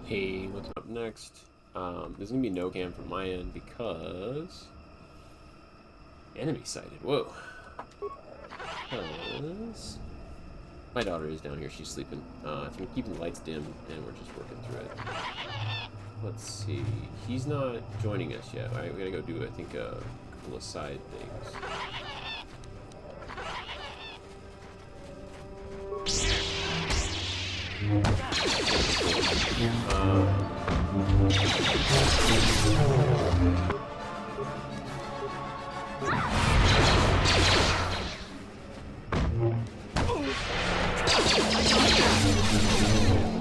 Hey, what's up next? There's gonna be no cam from my end because enemy sighted. Whoa. Because my daughter is down here. She's sleeping. I'm keeping the lights dim, and we're just working through it. Let's see. He's not joining us yet. All right, we gotta go do I think a couple of side things.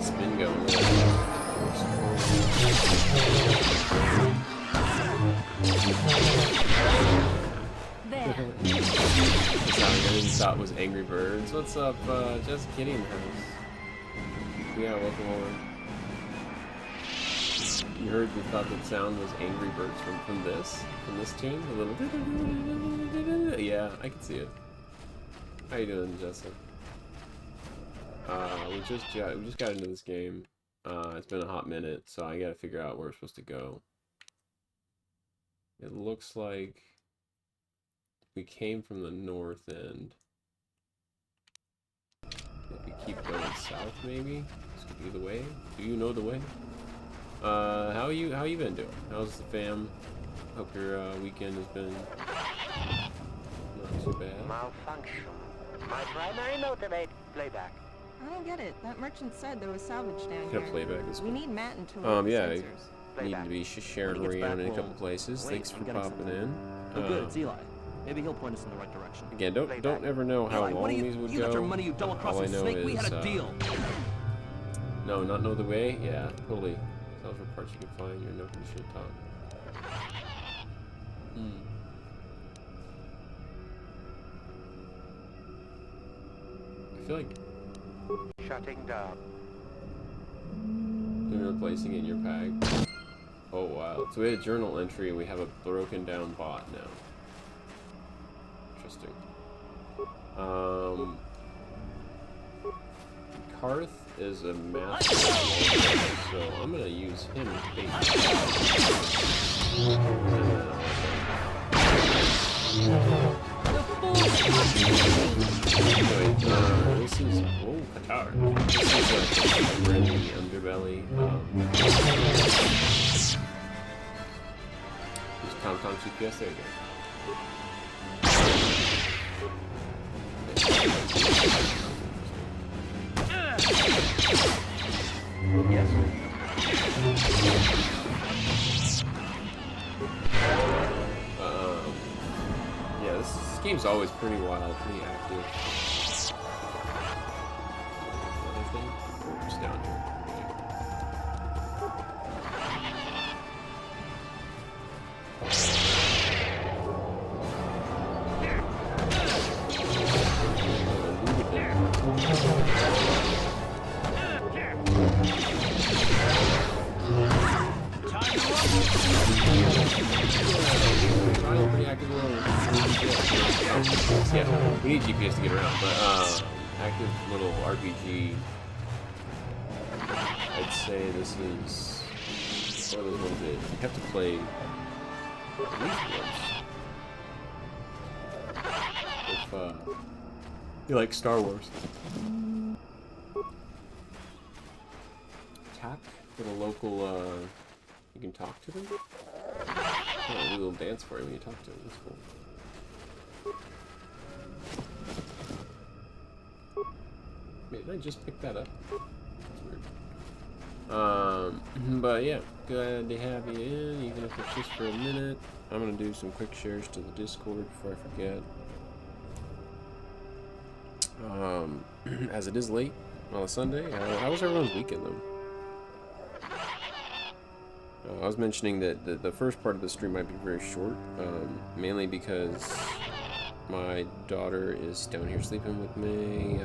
Spin going. There. Sorry, I didn't thought was Angry Birds. What's up? Just kidding, house. Yeah, welcome over. You heard the thought that sound was Angry Birds from this team? A little. Yeah, I can see it. How you doing, Jessa? We just got into this game. It's been a hot minute, so I gotta figure out where we're supposed to go. It looks like we came from the north end. If we keep going south, maybe this could be the way. Do you know the way? How you been doing? How's the fam? Hope your weekend has been not too bad. Malfunction. My primary motivate playback. I don't get it. That merchant said there was salvage down Got here. playback is We cool. need Matt to Yeah, sensors. need to be sharing around in a couple places. Thanks for popping in. Oh, good, it's Eli. Maybe he'll point us in the right direction. Again, don't ever know how Eli, what long do these would you go. got your money, you double crossed All I the know snake. is We had a deal. No, not know the way. Yeah, totally. Tell us what parts you can find. You're no condition to talk. I feel like Shutting down. you're replacing it in your pack. Oh wow! So we had a journal entry, and we have a broken down bot now. Interesting. Karth is a master, so I'm gonna use him as bait. Anyway, this is KOTOR. This is we're in the underbelly. Use TomTom GPS. There you go. Yes. Yeah, this game's always pretty wild, pretty active. Other thing? Just down here. Pretty active little yeah, we need GPS to get around, but active little RPG. I'd say this is one of those ones that you have to play at least once. If you like Star Wars. Tap for the local you can talk to them? Oh, do a little dance for you when you talk to him. That's cool. Wait, did I just pick that up? That's weird. But yeah, glad to have you in, even if it's just for a minute. I'm gonna do some quick shares to the Discord before I forget. As it is late on a Sunday, how was everyone's weekend though? I was mentioning that the first part of the stream might be very short, mainly because my daughter is down here sleeping with me,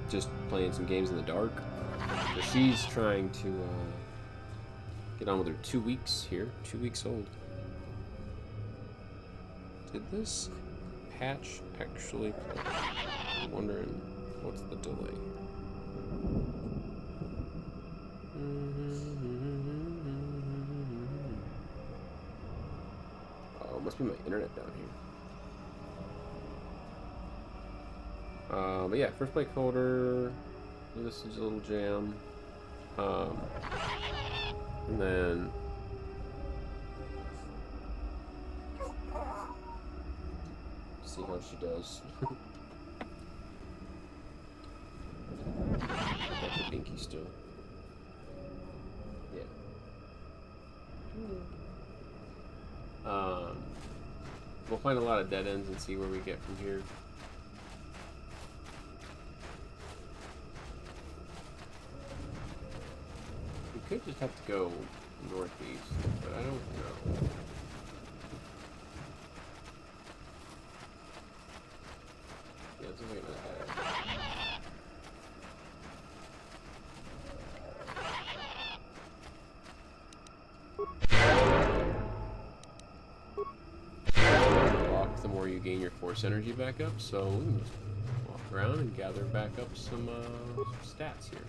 just playing some games in the dark. So she's trying to get on with her 2 weeks here, 2 weeks old. Did this patch actually play? I'm wondering what's the delay. must be my internet down here. But yeah, first play KOTOR. This is a little jam. And then see how she does. Got the binky still. Yeah. We'll find a lot of dead ends and see where we get from here. We could just have to go northeast, but I don't know. Yeah, it's like another head. Walk, the more you gain your force energy back up, so we can just walk around and gather back up some stats here.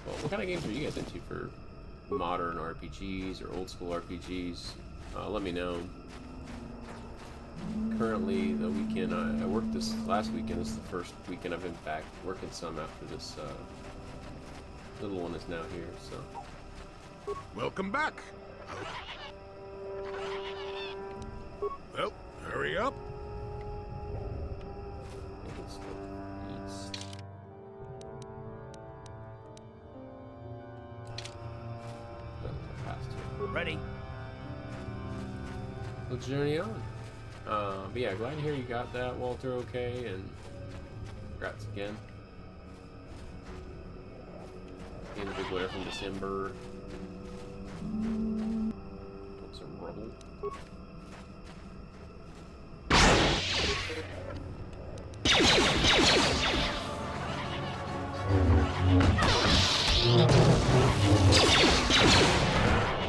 Well, what kind of games are you guys into for modern RPGs or old school RPGs? Let me know. Currently, the weekend I worked this last weekend. This is the first weekend I've been back working some after this little one is now here. So, Welcome back. Well, hurry up. I think it's the east. Past here. Ready? We'll journey on. But yeah, glad to hear you got that, Walter, okay, and congrats again. Getting the big winner from December. Put some rubble.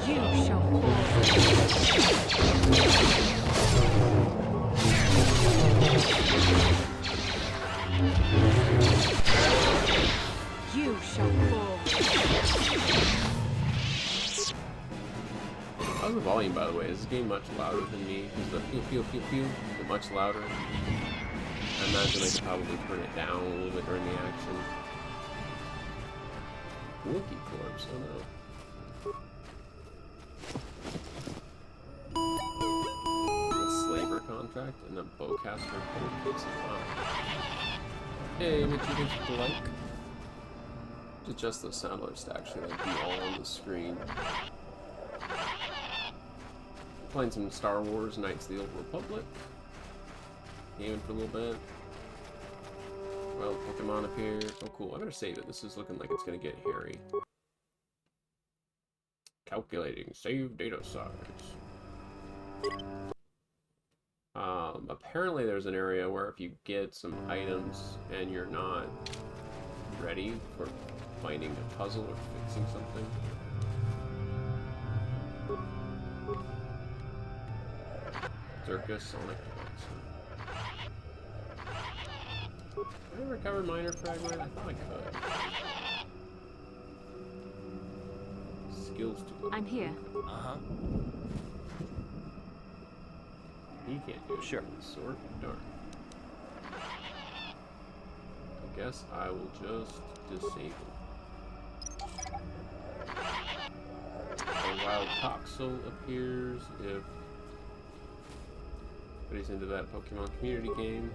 You shall fall. You shall fall. How's the volume, by the way? Is this game much louder than me? Is the pew pew pew pew much louder? I imagine I could probably turn it down a little bit during the action. Wookie corpse, oh no. A slaver contract and a bowcaster bolt kicks it on. Hey, what you think you like? Adjust those sound alerts to actually like be all on the screen. Playing some Star Wars Knights of the Old Republic. Gaming for a little bit. Well, Pokemon appear. Oh, cool. I better save it. This is looking like it's gonna get hairy. Calculating. Save data size. Apparently there's an area where if you get some items and you're not ready for finding a puzzle or fixing something. Circus Sonic Device. Can I recover minor fragment? I thought I could. Skills to look. I'm here. Uh-huh. He can't do it. Sure. Sort darn. I guess I will just disable. A wild toxel appears if anybody's into that Pokemon community game.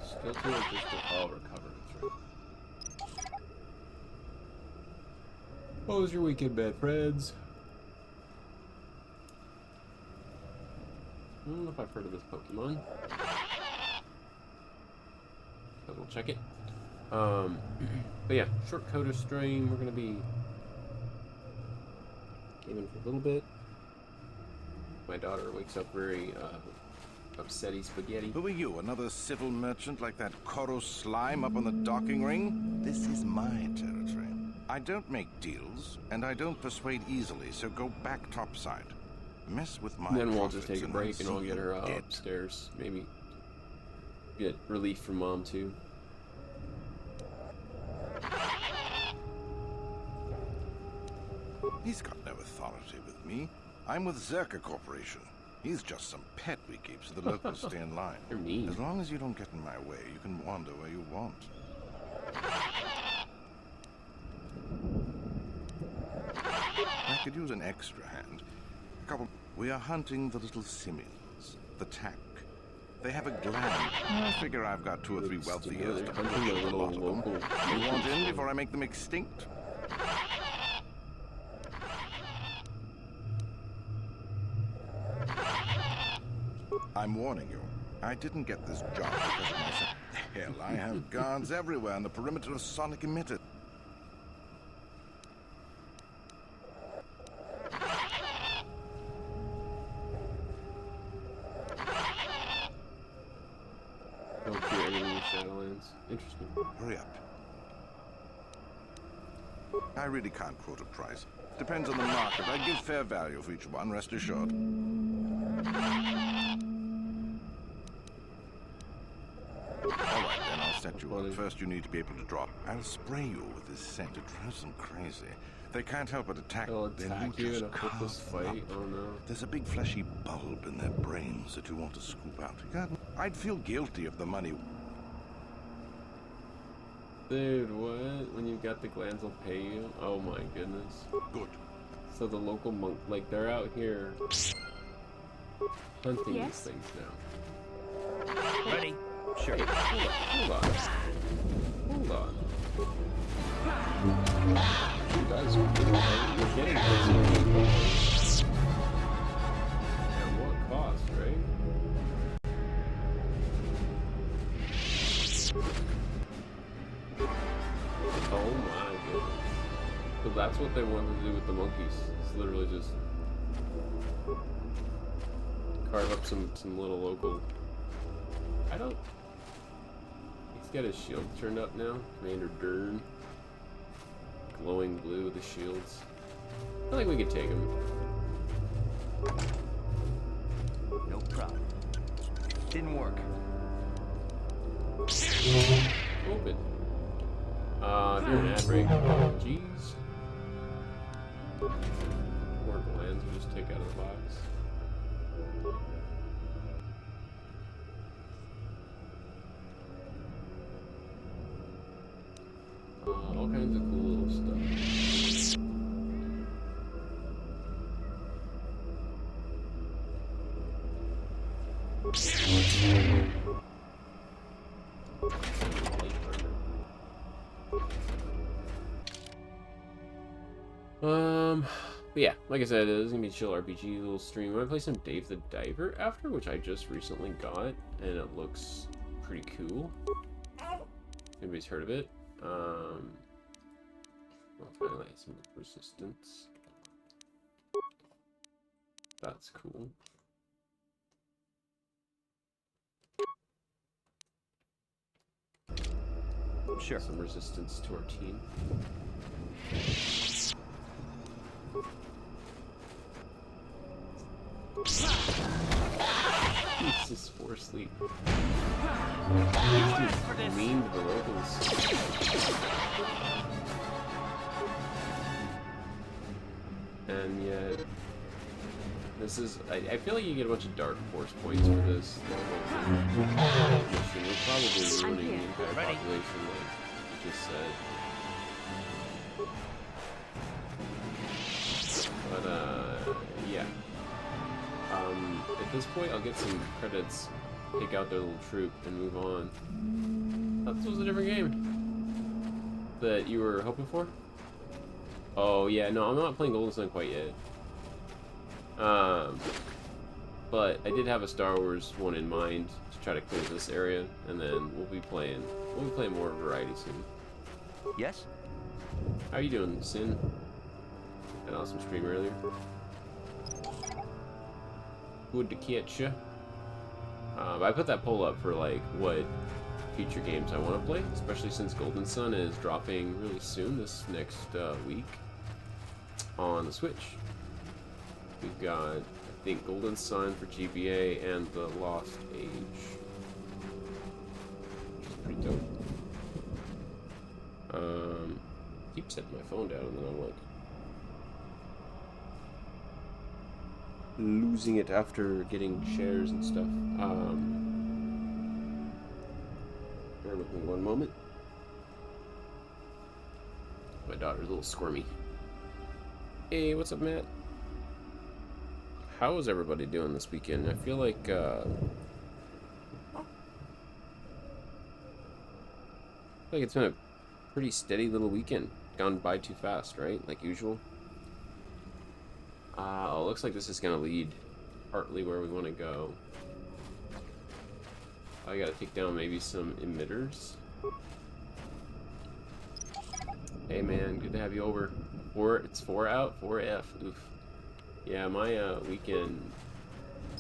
Skill 2 is just to recover. That's right. What was your weekend, bad friends? I don't know if I've heard of this Pokemon. But we'll check it. But yeah, short KOTOR stream. We're gonna be gaming for a little bit. My daughter wakes up very upsetty spaghetti. Who are you, another civil merchant like that Koro slime up on the docking ring? This is my territory. I don't make deals, and I don't persuade easily, so go back topside. Mess with my Then we'll just take a profits break and I'll get her dead. upstairs. Maybe get relief from Mom too. He's got no authority with me. I'm with Zerka Corporation. He's just some pet we keep so the locals stay in line. You're mean. As long as you don't get in my way, you can wander where you want. I could use an extra hand. We are hunting the little simians, the tack. They have a gland. I figure I've got 2 or 3 wealthy years to kill a lot of them. You want in before I make them extinct? I'm warning you. I didn't get this job because of myself. Hell, I have guards everywhere on the perimeter of sonic emitters. Don't fear anything in the Shadowlands. Interesting. Hurry up. I really can't quote a price. Depends on the market. I give fair value for each one, rest assured. Alright then, I'll set you up. First you need to be able to drop. I'll spray you with this scent. It drives them crazy. They can't help but attack. They'll Then attack you you just in a hopeless carve them fight. up. Oh no. There's a big fleshy bulb in their brains that you want to scoop out. God, I'd feel guilty if the money... Dude, what? When you've got the glands, they'll pay you? Oh my goodness. Good. So the local monk, like, they're out here hunting Yes? these things now. Ready? Sure. Hey, hold on. Hold on. You guys are getting this. At what cost, right? Oh my goodness. So that's what they wanted to do with the monkeys. It's literally just carve up some little local. I don't. He's got his shield turned up now. Commander Dern. Glowing blue with the shields. I think we could take him. No problem. Didn't work. Open. Do an ad break. Jeez. More glands we just take out of the box. All kinds of cool little stuff. But yeah, like I said, this is gonna be a chill RPG little stream. I'm gonna play some Dave the Diver after, which I just recently got, and it looks pretty cool. Anybody's heard of it? I'll highlight some resistance. That's cool. Sure. Some resistance to our team. Jesus, for sleep. Mean to the locals. And yet, this is. I feel like you get a bunch of dark force points for this. Mission. We're probably ruining the entire population, like you just said. But, yeah. At this point, I'll get some credits, take out their little troop, and move on. Thought this was a different game that you were hoping for. Oh yeah, no, I'm not playing Golden Sun quite yet. But I did have a Star Wars one in mind to try to clear this area, and then we'll be playing more variety soon. Yes? How are you doing, Sin? An awesome stream earlier. Good to catch ya. I put that poll up for like what future games I want to play, especially since Golden Sun is dropping really soon, this next week on the Switch. We've got, I think, Golden Sun for GBA and The Lost Age, which is pretty dope. Keep setting my phone down, and then I'm like, losing it after getting shares and stuff. Bear with me one moment. My daughter's a little squirmy. Hey, what's up, Matt? How is everybody doing this weekend? I feel like it's been a pretty steady little weekend. Gone by too fast, right? Like usual. Looks like this is gonna lead partly where we want to go. I gotta take down maybe some emitters. Hey man, good to have you over. It's 4 out, 4F. Oof. Yeah, my weekend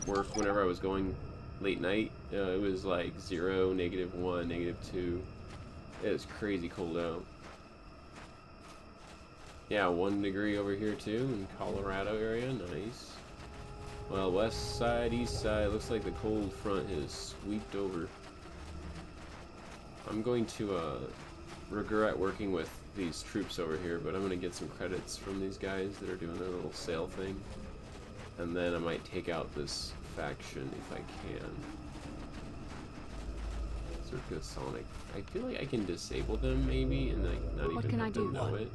work whenever I was going late night, it was like 0, -1, -2. It was crazy cold out. Yeah, 1 degree over here too in Colorado area. Nice. Well, west side, east side, looks like the cold front has swept over. I'm going to regret working with these troops over here, but I'm going to get some credits from these guys that are doing their little sale thing. And then I might take out this faction if I can. Circus Sonic. I feel like I can disable them maybe and like not What even can I have them do? know it.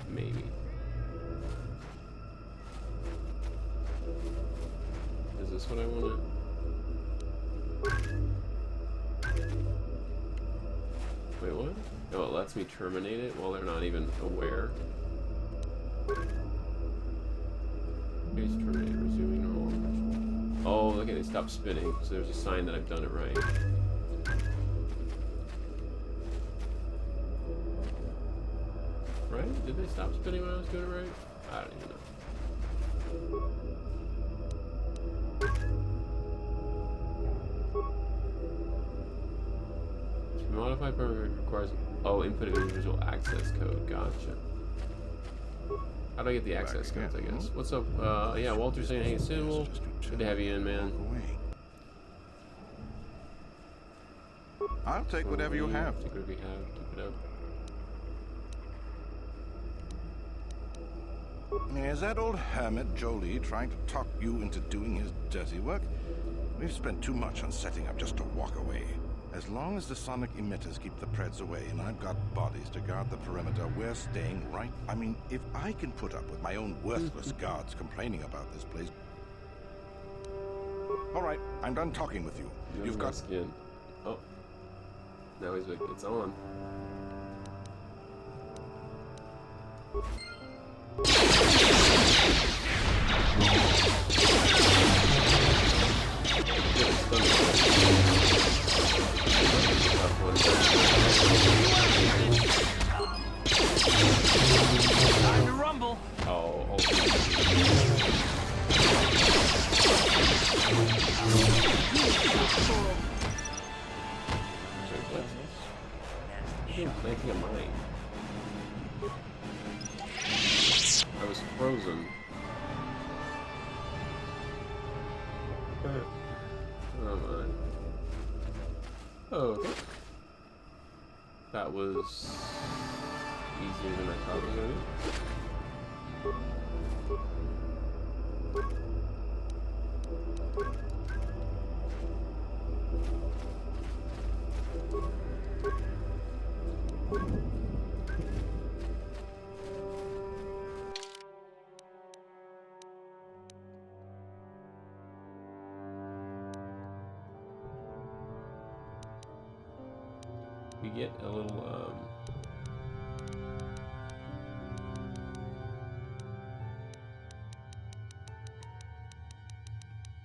Maybe. Is this what I want to... Wait, what? Oh, it lets me terminate it while they're not even aware. Base terminated, resuming normal operation. Oh, look at it, stopped spinning. So there's a sign that I've done it right. Right? Did they stop spinning when I was doing it right? I don't even know. To modify parameter requires input of individual access code. Gotcha. How do I get the access codes, I guess? What's up? Yeah, Walter's saying, hey, Symbol. Good to have you in, man. I'll take whatever you have. Take whatever you have. Keep it up. Is that old hermit Jolie trying to talk you into doing his dirty work? We've spent too much on setting up just to walk away. As long as the sonic emitters keep the Preds away and I've got bodies to guard the perimeter, we're staying right. I mean, if I can put up with my own worthless guards complaining about this place... All right, I'm done talking with you. You've got... Skin. Oh. Now he's like, it's on. Time to rumble. Oh, Making a mine. I was frozen. Oh my. Oh, okay. That was easier than I thought it was going to be. We get a little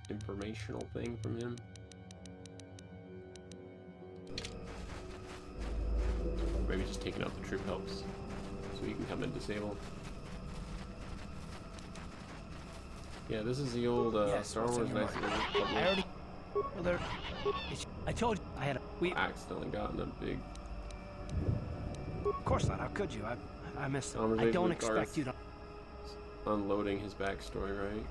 informational thing from him. Maybe just taking out the troop helps so he can come and disable. Yeah, this is the old Star Wars Knights of the Republic. I already. Well, there. I told you I had a. We. Accidentally gotten a big. Of course not. How could you? I missed it. I Conversation don't with expect Garth. you to. Unloading his backstory, right?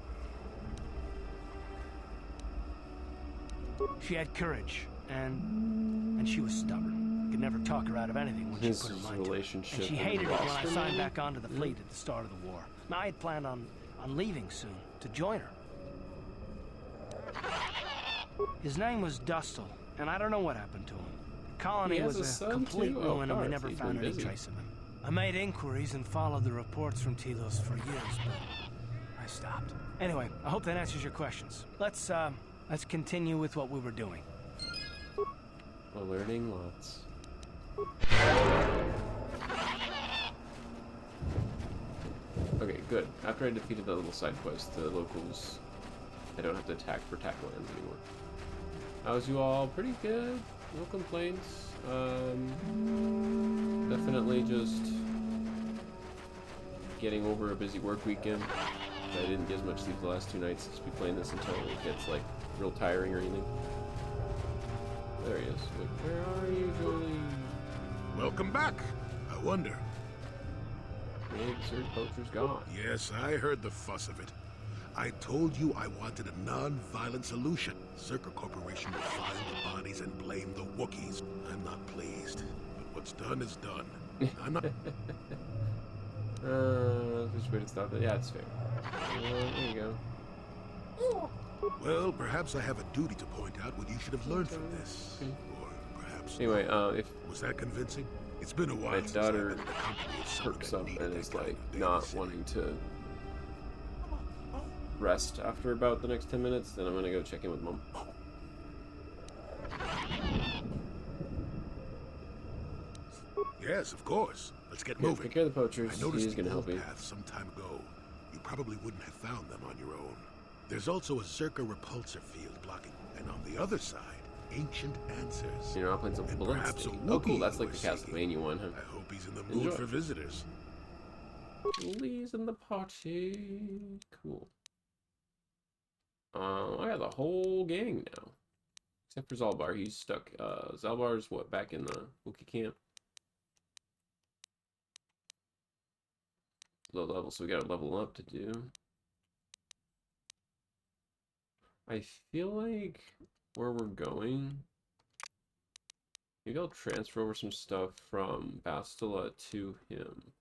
She had courage, and she was stubborn. Could never talk her out of anything when His she put her mind to it. relationship And she with hated it when I Boston, signed maybe? back onto the fleet at the start of the war. Now, I had planned on on leaving soon to join her. His name was Dustle, and I don't know what happened to him. The colony He has was a a son, complete too? ruin, Oh, and we God, never he's found been any busy. trace of him. I made inquiries and followed the reports from Telos for years, but I stopped. Anyway, I hope that answers your questions. Let's continue with what we were doing. We're learning lots. Okay, good. After I defeated the little side quest, the locals, I don't have to attack for Tacklands anymore. How's you all? Pretty good. No complaints. Definitely just getting over a busy work weekend. I didn't get as much sleep the last 2 nights. Just be playing this until it gets like real tiring or anything. There he is. Wait, where are you, Jolie? Welcome back. I wonder. Hey, the Surge Poacher's gone. Yes, I heard the fuss of it. I told you I wanted a non-violent solution. Circa Corporation will find the bodies and blame the Wookiees. I'm not pleased. But what's done is done. I'm not... Which way to stop it? Yeah, it's fair. There you go. Well, perhaps I have a duty to point out what you should have learned from this. Or perhaps Anyway, not. if Was that convincing? It's been a while my since I've daughter been in the company of someone perks that up needed and that is kind like of not babysitting. wanting to rest after about the next 10 minutes, then I'm gonna go check in with Mom. Yes, of course. Let's get Yeah, moving. take care of the poachers. I He's noticed gonna the help old you. path some time ago. You probably wouldn't have found them on your own. There's also a Circa repulsor field blocking, and on the other side, ancient answers. You know, I'm playing some And perhaps a Bloodstain. Oh, cool. Wookiee That's like we're the Castlevania one, huh? I hope he's in the mood Enjoy. for visitors. Julie's in the party. Cool. I got the whole gang now. Except for Zalbar. He's stuck. Zalbar's what, back in the Wookiee camp? Low level, so we gotta level up to do. I feel like where we're going, maybe I'll transfer over some stuff from Bastila to him.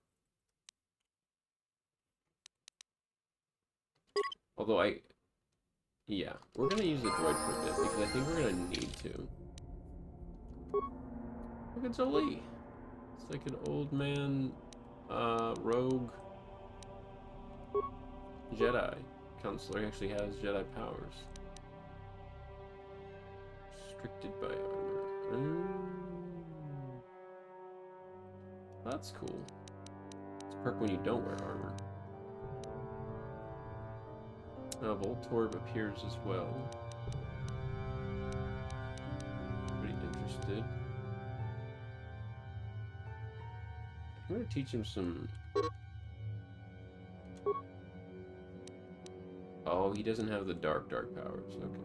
Although yeah, we're gonna use the droid for a bit because I think we're gonna need to. Look at Jolie. It's like an old man, rogue Jedi counselor. He actually has Jedi powers. Restricted by armor. That's cool. It's a perk when you don't wear armor. Voltorb appears as well. Pretty interested. I'm gonna teach him some. Oh, he doesn't have the dark powers. Okay.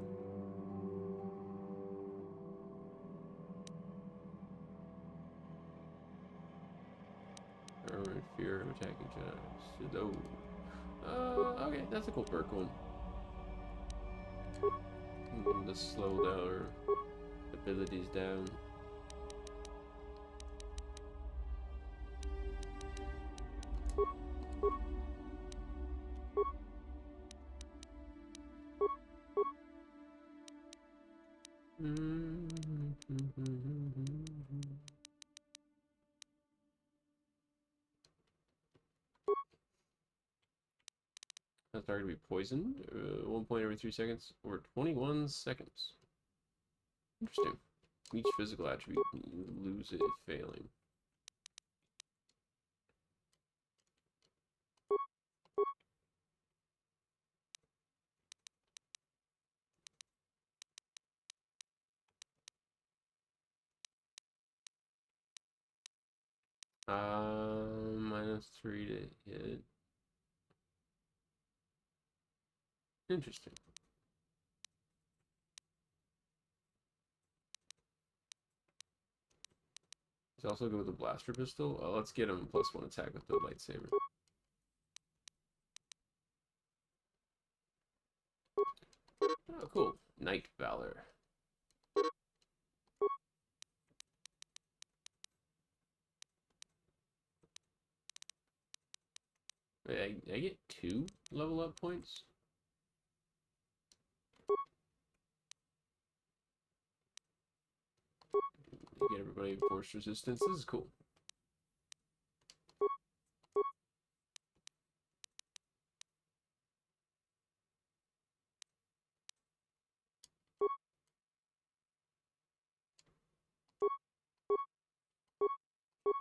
Armor and fear of attacking Jedi. Okay, that's a cool perk one. The slow down abilities down. That's target to be poisoned. 1 point every 3 seconds, or 21 seconds. Interesting. Each physical attribute, you lose it if failing. -3 to hit. Interesting. He's also good with the blaster pistol. Let's get him +1 attack with the lightsaber. Oh, cool. Night Valor. I get 2 level up points? You get everybody force resistance. This is cool.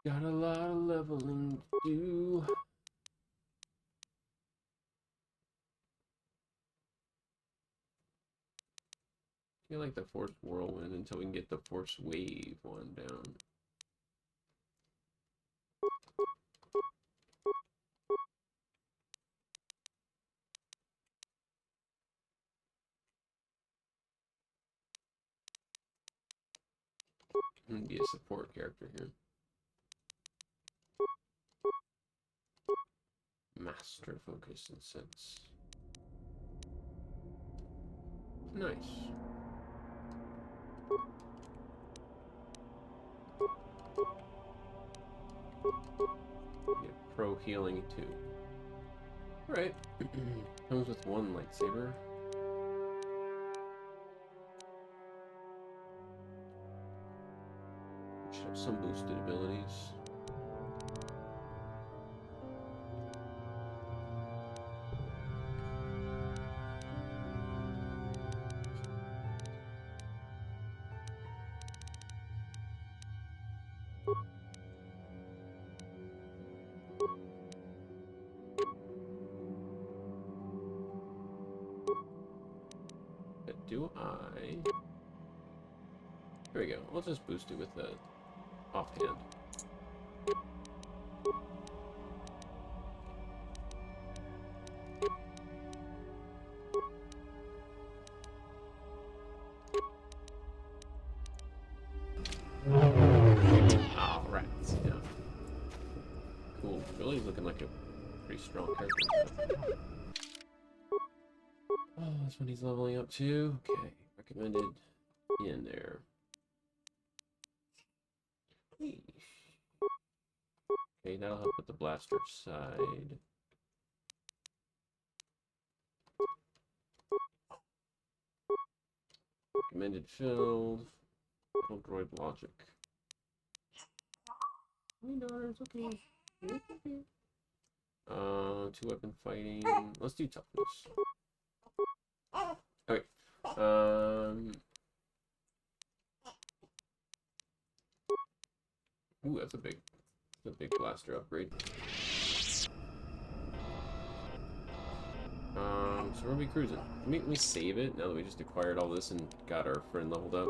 Got a lot of leveling to do. I feel like the Force Whirlwind until we can get the Force Wave one down. I'm gonna be a support character here. Master Focus and Sense. Nice. Get pro healing too. Alright. Comes with 1 lightsaber. Should have some boosted abilities. But do I? Here we go. I'll just boost it with the offhand. Alright, yeah. Cool. Billy's looking like a pretty strong character. Oh, that's what he's leveling up to. Okay, recommended in there. Okay, that'll help with the blaster side. Recommended filled. Little droid logic. Hey daughter, it's okay. It's okay. 2 weapon fighting. Let's do toughness. Okay. Ooh, that's a big blaster upgrade. So we're gonna be cruising. Let me save it now that we just acquired all this and got our friend leveled up.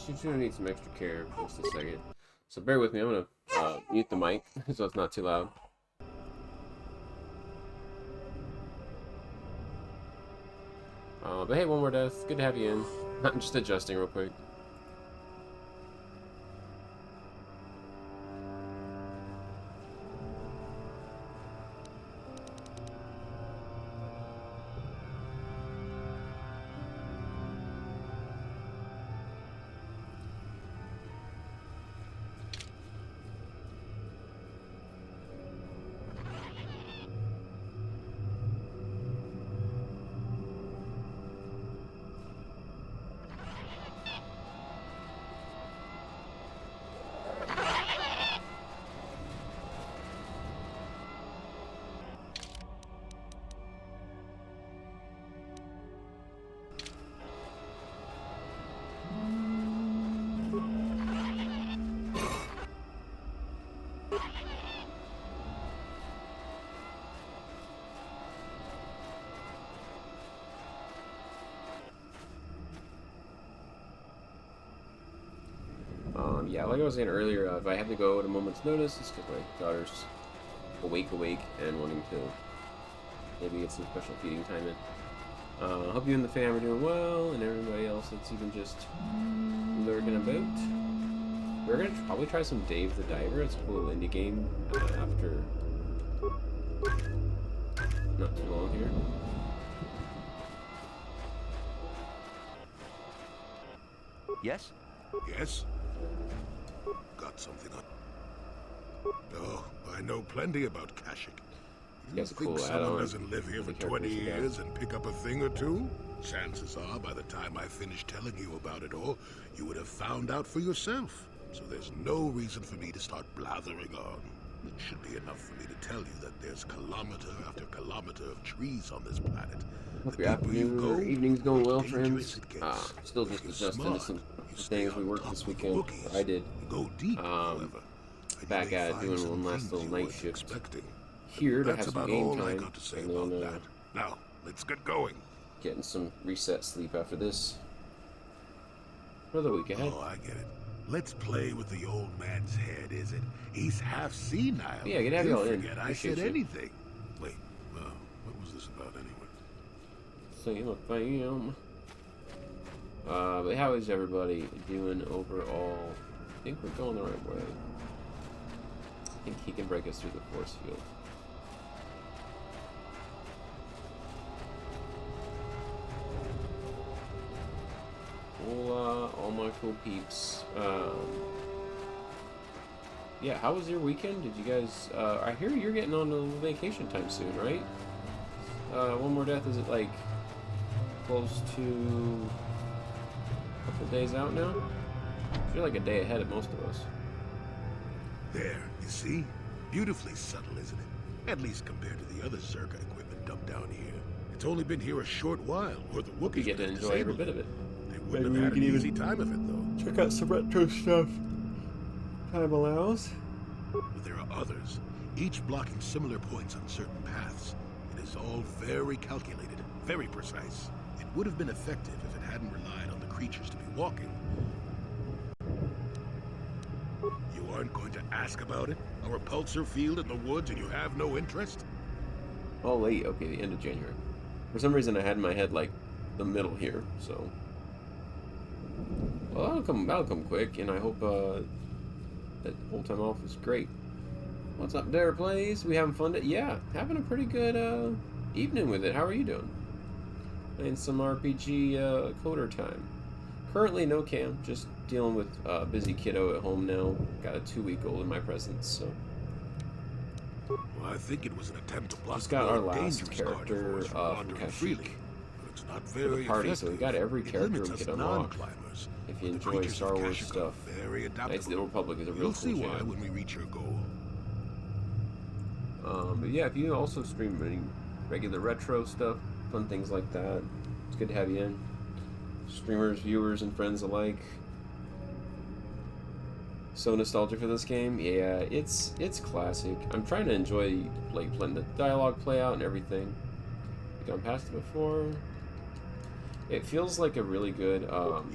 She's gonna need some extra care for just a second. So bear with me. I'm gonna mute the mic so it's not too loud. But hey, one more death. Good to have you in. I'm just adjusting real quick. Yeah, like I was saying earlier, if I have to go at a moment's notice, it's because my daughter's awake, and wanting to maybe get some special feeding time in. I hope you and the fam are doing well, and everybody else that's even just lurking about. We're gonna probably try some Dave the Diver. It's a cool indie game after not too long here. Yes? Yes? Got something on. know plenty about Kashyyyk. You That's a think cool someone add-on. doesn't live here for The 20 characters we got. years and pick up a thing or two? Chances are, by the time I finish telling you about it all, you would have found out for yourself. So there's no reason for me to start blathering on. It should be enough for me to tell you that there's kilometer after kilometer of trees on this planet. Hope The your deeper you afternoon or go, evening's the going more well, friends. dangerous it gets. Still If just you're adjusting smart, to some you stay things we on worked top this of the weekend. Wookiees. I did. You go deep, however. and Back you may at find doing some one last things little you night weren't shift expecting. here to That's have some about game all I time, got to say and about then that. Now, let's get going. getting some reset sleep after this for the week ahead. Oh, I get it. Let's play with the old man's head, is it? He's half senile. Yeah, good to have He'll y'all in. forget I Appreciate said you. anything. Wait, what was this about anyway? Same a fam. But how is everybody doing overall? I think we're going the right way. I think he can break us through the force field. Hola, all my cool peeps. Yeah, how was your weekend? Did you guys, I hear you're getting on a vacation time soon, right? One More Death, is it like close to a couple days out now? I feel like a day ahead of most of us. There, you see? Beautifully subtle, isn't it? At least compared to the other Zerka equipment dumped down here. It's only been here a short while, or the Wookiees We get to would have enjoy every disabled bit of it. it. They wouldn't Maybe have we had an can easy time of it, though. Check out some retro stuff. Time allows. But there are others, each blocking similar points on certain paths. It is all very calculated, very precise. It would have been effective if it hadn't relied on the creatures to be walking. You aren't going to ask about it? A repulsor field in the woods and you have no interest? Oh, late. Okay, the end of January. For some reason, I had in my head like the middle here. So, well, that'll come quick, and I hope that whole time off was great. What's up, Dare Plays? We having fun? Yeah, having a pretty good evening with it. How are you doing? Playing some RPG KOTOR time. Currently, no cam. Just dealing with busy kiddo at home now. Got a 2-week-old in my presence, so. Well, I think it was an attempt to block Just got our more last dangerous character carnivores from from wandering Kashyyyk freely. But it's not for the very party, so effective. we got every It character limits we us could unlock. non-climbers. If But you the enjoy creatures Star of Wars Kashyyyk are stuff, very Knights of the adaptable. Republic is a real You'll cool see why jam. when we reach your goal. But yeah, if you also stream any regular retro stuff, fun things like that, it's good to have you in. Streamers, viewers, and friends alike. So nostalgic for this game. Yeah, it's classic. I'm trying to enjoy like letting the dialogue play out and everything. I've gone past it before. It feels like a really good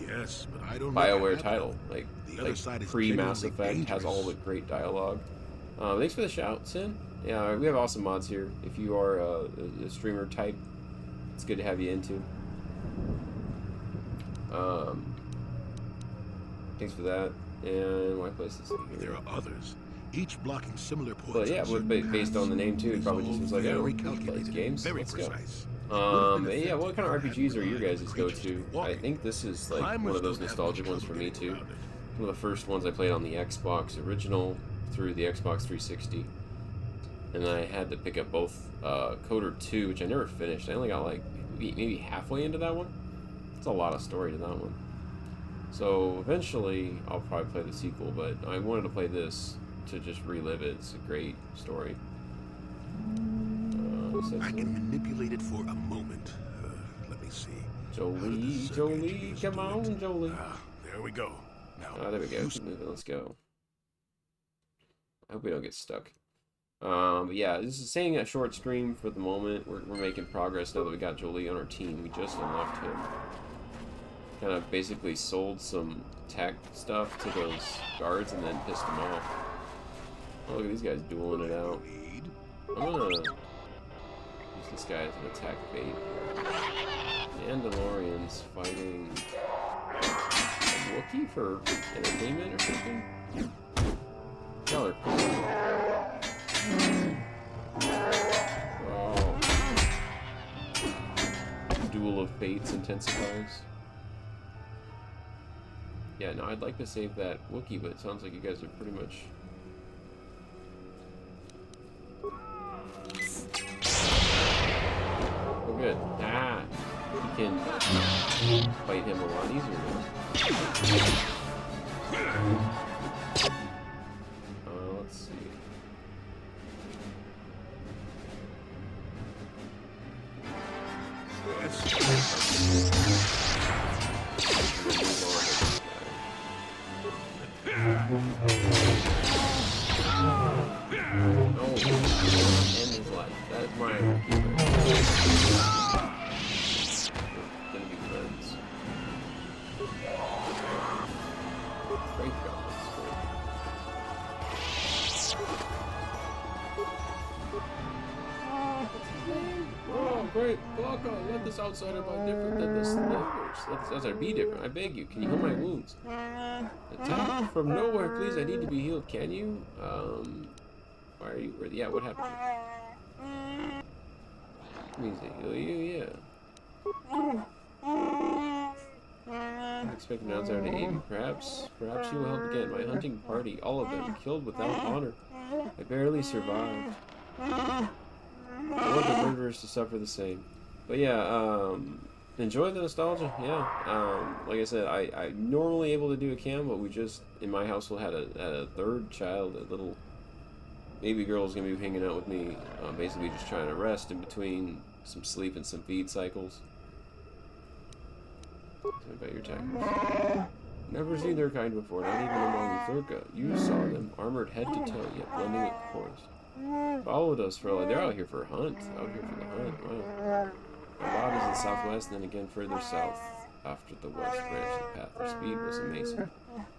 Yes, but I don't make a BioWare habit title. of it. Like The other side is pre-Mass genuinely Effect has all the dangerous. great dialogue. Thanks for the shout, Sin. Yeah, we have awesome mods here. If you are a streamer type, it's good to have you into. Thanks for that. And my place is There here. are others, each blocking similar points. But yeah, on certain based on the paths. name too, it It's probably all just was like, oh, very he plays calculated, games. very Let's go. precise. Yeah, what kind of RPGs are your guys' go-to? I think this is like one of those nostalgic ones for me too. One of the first ones I played on the Xbox original through the Xbox 360. And then I had to pick up both KOTOR 2, which I never finished. I only got like maybe halfway into that one. It's a lot of story to that one. So eventually I'll probably play the sequel, but I wanted to play this to just relive it. It's a great story. I can manipulate it for a moment. Let me see. Jolie, come on, Jolie. There we go. Now, There we go. Keep moving. Let's go. I hope we don't get stuck. But yeah, this is saying a short stream for the moment. We're making progress now that we got Jolie on our team. We just unlocked him. Kind of basically sold some tech stuff to those guards and then pissed them off. Oh, look at these guys dueling it out. I'm gonna use this guy as an attack bait. Mandalorians fighting a Wookiee for entertainment or something? Y'all are oh. Duel of Fates intensifies. Yeah, no, I'd like to save that Wookiee, but it sounds like you guys are pretty much can fight him a lot easier now. Let's see. Oh, end his life. That is my keeper. We're gonna be friends. Great goblins. Oh, great. Blanca, let this outsider be different than the slavers. Let this outsider be different. I beg you. Can you heal my wounds? Attack from nowhere, please. I need to be healed. Can you? Why are you? Yeah, what happened here? Means to heal you, yeah. I'm expecting an outsider to aid me. Perhaps you will help again. My hunting party, all of them, killed without honor. I barely survived. I want the murderers to suffer the same. But yeah, enjoy the nostalgia, yeah. Like I said, I'm normally able to do a cam, but we just, in my household, had a third child, a little baby girl is going to be hanging out with me, basically just trying to rest in between some sleep and some feed cycles. Tell me about your tigers. Never seen their kind before, not even among Thurka. You saw them, armored head to toe, yet blending with chorus. Followed us for they're out here for a hunt. Out here for the hunt. Wow. Our lot is in the southwest, and then again further south after the west branch of the path. Their speed was amazing.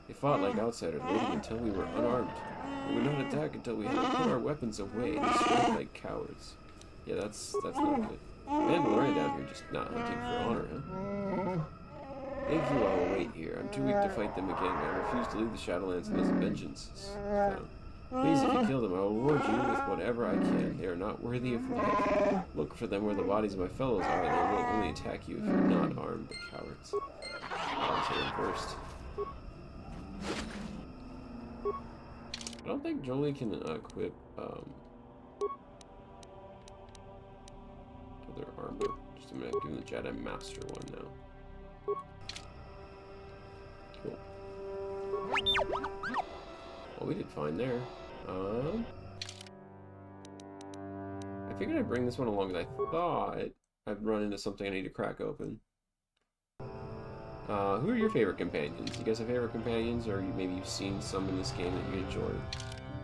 They fought like outsiders, waiting until we were unarmed. We would not attack until we had to put our weapons away. They struck like cowards. Yeah, that's not good. Mandalorian down here just not hunting for honor, huh? Thank you, I will wait here. I'm too weak to fight them again. I refuse to leave the Shadowlands unless vengeance is found. Please, if you kill them, I will reward you with whatever I can. They are not worthy of life. Look for them where the bodies of my fellows are. They will only attack you if you're not armed, the cowards. I'll here first. I don't think Jolie can equip other armor. Just a minute, give the Jedi Master one now. Cool. Well, we did fine there. I figured I'd bring this one along because I thought I'd run into something I need to crack open. Who are your favorite companions? You guys have favorite companions, or maybe you've seen some in this game that you enjoy?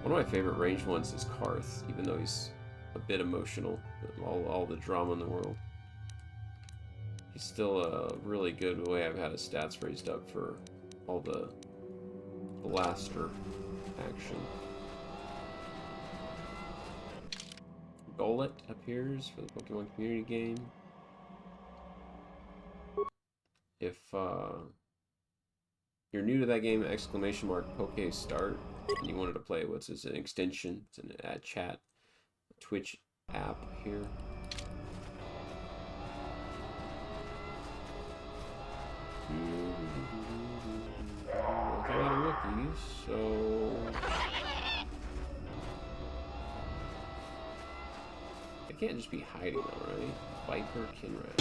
One of my favorite ranged ones is Karth, even though he's a bit emotional. All the drama in the world. He's still a really good way I've had his stats raised up for all the blaster action. Golett appears for the Pokemon community game. If you're new to that game, exclamation mark Poke Start, and you wanted to play what's this, an extension, it's an ad chat Twitch app here. A lot of rookies, so I can't just be hiding though, right? Viper Kinrad.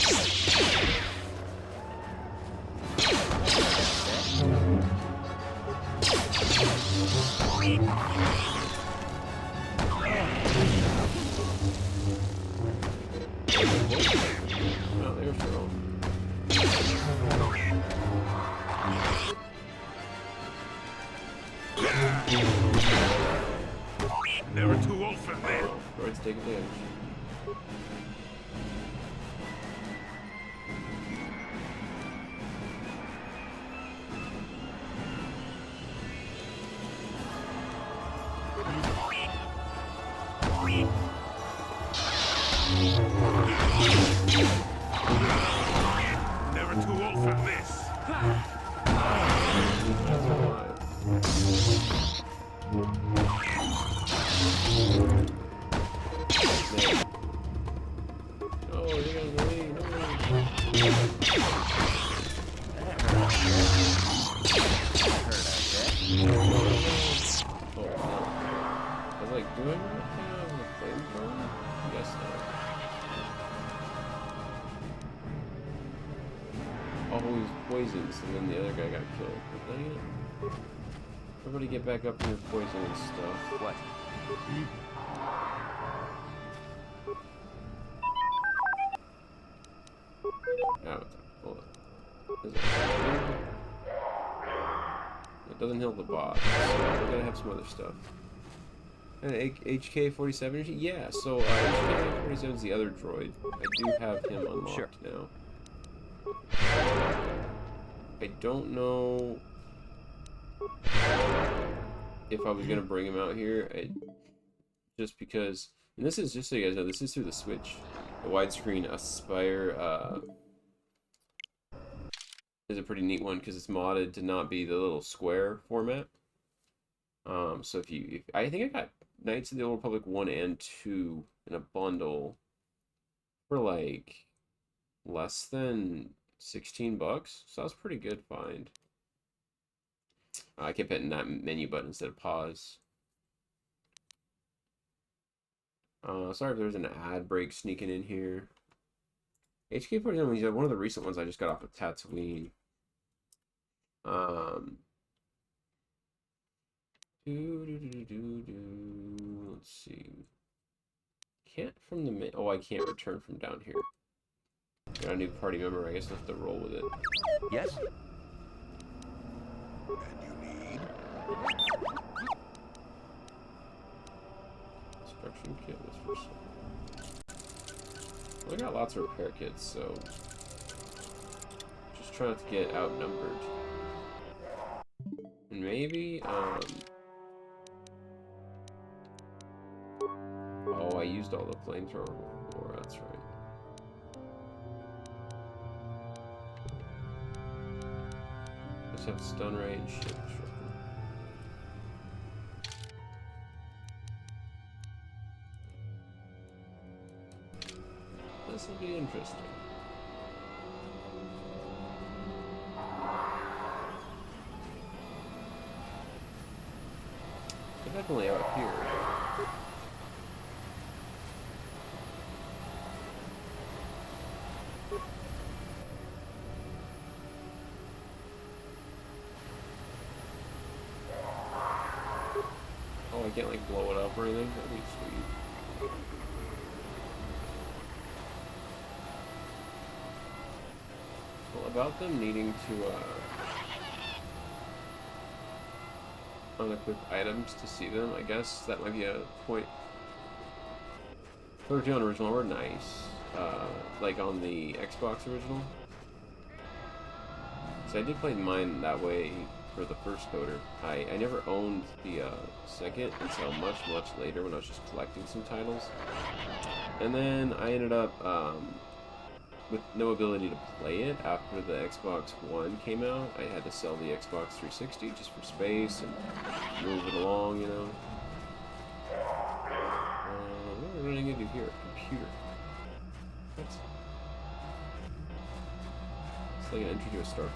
Oh, there's her own. Never too old for that. Droids take advantage. Never too old for this. Oh, you're gonna leave. No. Oh, no. I was like, do I not have a flamethrower? Yes, no. always poisons, and then the other guy got killed. But dang it. Everybody get back up in your poison and stuff. What? Now it's hold on. It doesn't heal the boss. So we're gonna have some other stuff. And HK-47? Yeah, so HK-47 is the other droid. I do have him unlocked now. I don't know if I was gonna bring him out here, just because, and this is just so you guys know, this is through the Switch. The widescreen Aspire is a pretty neat one because it's modded to not be the little square format. So if I think I got Knights of the Old Republic 1 and 2 in a bundle for like less than $16, so that was a pretty good find. I kept hitting that menu button instead of pause. Sorry if there's an ad break sneaking in here. HK-47 is one of the recent ones I just got off of Tatooine. Let's see. Can't from the oh, I can't return from down here. Got a new party member. I guess I have to roll with it. Yes? And you need? Construction kit was for sale. Well, I got lots of repair kits, so just trying to get outnumbered. And maybe, oh, I used all the flamethrower before, that's right. Just have stun range, shit, sure. This will be interesting. They're definitely out here. Oh, I can't like blow it up or anything? That'd be sweet. Well, about them needing to unequip items to see them, I guess that might be a point. Code on original were nice, like on the Xbox original. So I did play mine that way for the first Coder. I never owned the second until much later when I was just collecting some titles. And then I ended up with no ability to play it after the Xbox One came out. I had to sell the Xbox 360 just for space and move it along, you know. What are we running into here? Computer. It's like an entry to a start.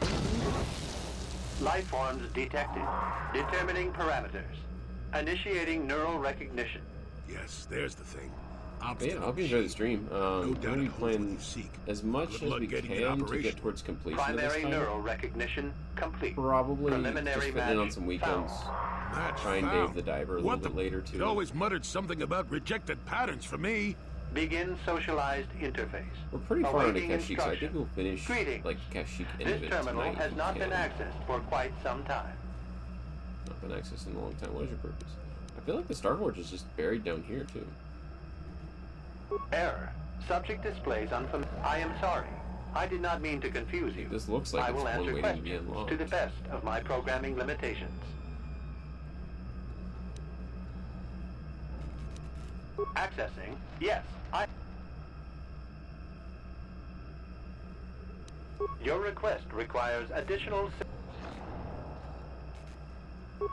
Life forms detected. Determining parameters. Initiating neural recognition. Yes, there's the thing. Yeah, I hope you enjoy the stream. We're going to be playing as much as we can to get towards completion of this Primary title. neural recognition complete. Probably Preliminary just fitting in on match some weekends. Match Try and found. Dave the Diver a little What bit later too. It always muttered something about rejected patterns for me. Begin socialized interface. We're pretty far into Awaiting Kashyyyk, so I think instruction. we'll finish Greetings. like Kashyyyk end This of it terminal tonight. has if not we been can. accessed for quite some time. Not been accessed in a long time. What is your purpose? I feel like the Star Forge is just buried down here too. Error. Subject displays unfamiliar. I am sorry. I did not mean to confuse you. This looks like I it's will one answer waiting to be questions unlocked. to the best of my programming limitations. Accessing. Yes, Your request requires additional.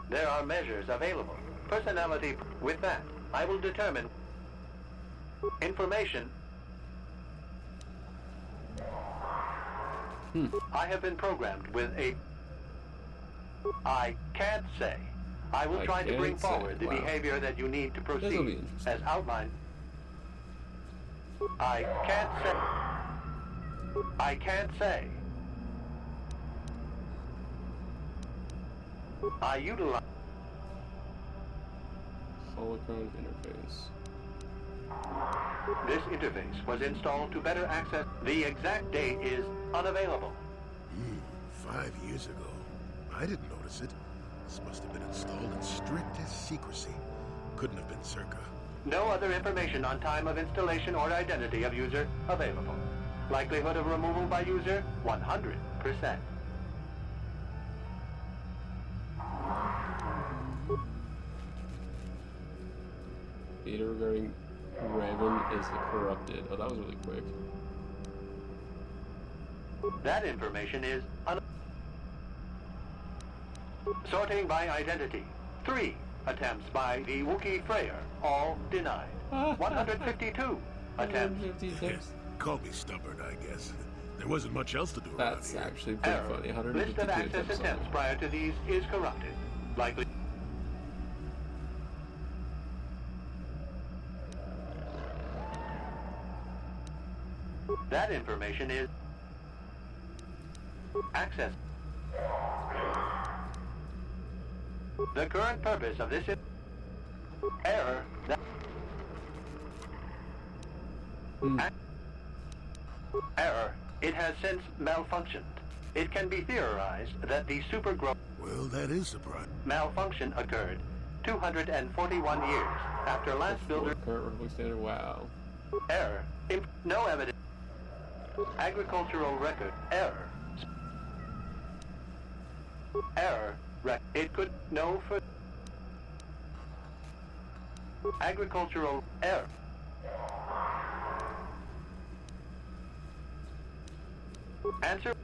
There are measures available. Personality. With that, I will determine. Information. I have been programmed with a. I can't say. I will try to bring forward the behavior that you need to This'll be proceed, interesting. as outlined. I can't say. I can't say. I utilize... Holocron interface. This interface was installed to better access... The exact date is unavailable. 5 years ago. I didn't notice it. This must have been installed in strictest secrecy. Couldn't have been Circa. No other information on time of installation or identity of user available. Likelihood of removal by user, 100%. Data regarding Raven is corrupted. Oh, that was really quick. That information is sorting by identity. 3 attempts by the Wookiee Freyer, all denied. 152 attempts. 150 attempts. Call me stubborn, I guess. There wasn't much else to do around That's here. actually pretty Error. funny. List 152 of access attempts. attempts prior to these is corrupted. Likely. That information is access. The current purpose of this error that error. It has since malfunctioned. It can be theorized that the super growth Well, that is surprising. malfunction occurred 241 years after last builder Current Republic standard. Wow. error. No evidence. Agricultural record error. Error. It could no for agricultural error. Answer.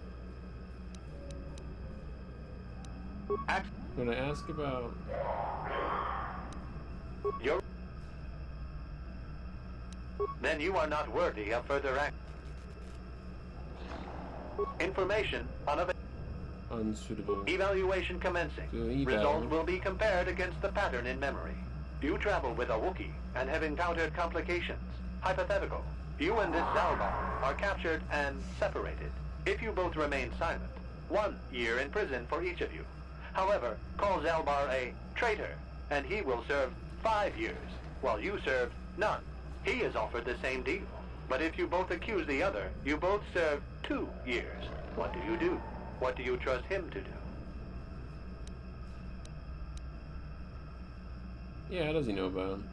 When I ask about Your. Then you are not worthy of further act. Information unavailable. unsuitable, Evaluation commencing. Eval. Results will be compared against the pattern in memory. You travel with a Wookiee and have encountered complications. Hypothetical. You and this Zalbar are captured and separated. If you both remain silent, 1 year in prison for each of you. However, call Zalbar a traitor, and he will serve 5 years, while you serve none. He is offered the same deal. But if you both accuse the other, you both serve 2 years. What do you do? What do you trust him to do? Yeah, how does he know about him?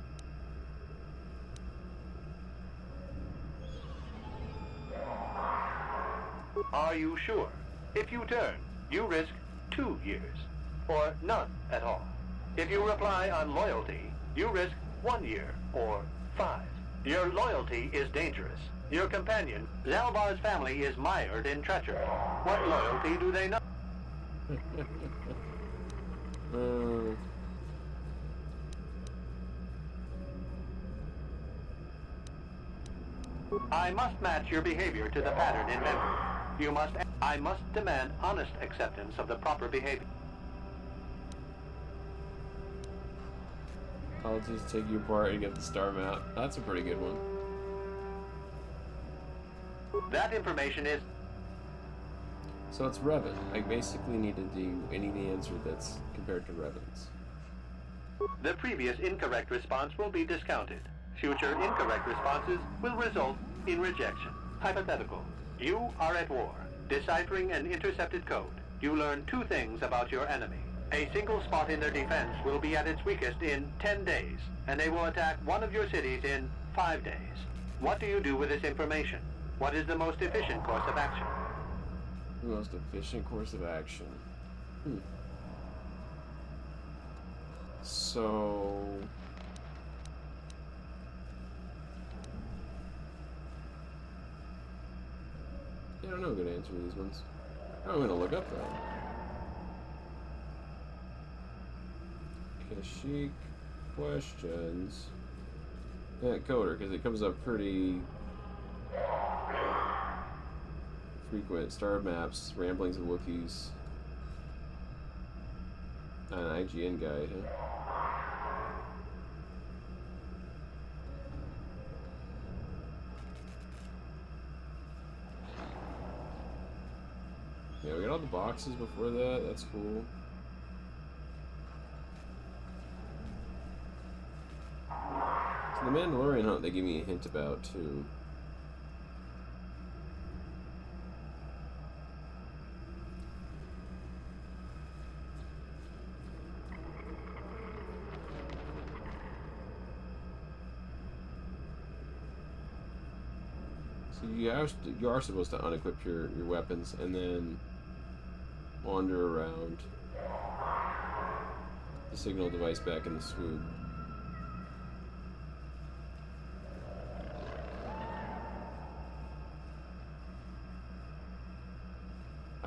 Are you sure? If you turn, you risk 2 years, or none at all. If you reply on loyalty, you risk 1 year, or 5. Your loyalty is dangerous. Your companion, Zalbar's family, is mired in treachery. What loyalty do they know? I must match your behavior to the pattern in memory. I must demand honest acceptance of the proper behavior. I'll just take you apart and get the star map. That's a pretty good one. That information is... So it's Revan. I basically need to do any answer that's compared to Revan's. The previous incorrect response will be discounted. Future incorrect responses will result in rejection. Hypothetical. You are at war, deciphering an intercepted code. You learn 2 things about your enemy. A single spot in their defense will be at its weakest in 10 days, and they will attack one of your cities in 5 days. What do you do with this information? What is the most efficient course of action? The most efficient course of action. So... I don't know a good answer to these ones. I'm gonna look up though. Kashyyyk questions. Yeah, KOTOR, because it comes up pretty frequent. Star maps, ramblings of Wookiees. An IGN guide, huh? Yeah, we got all the boxes before that. That's cool. The Mandalorian hunt they give me a hint about too. So you are supposed to unequip your weapons and then wander around the signal device back in the swoop.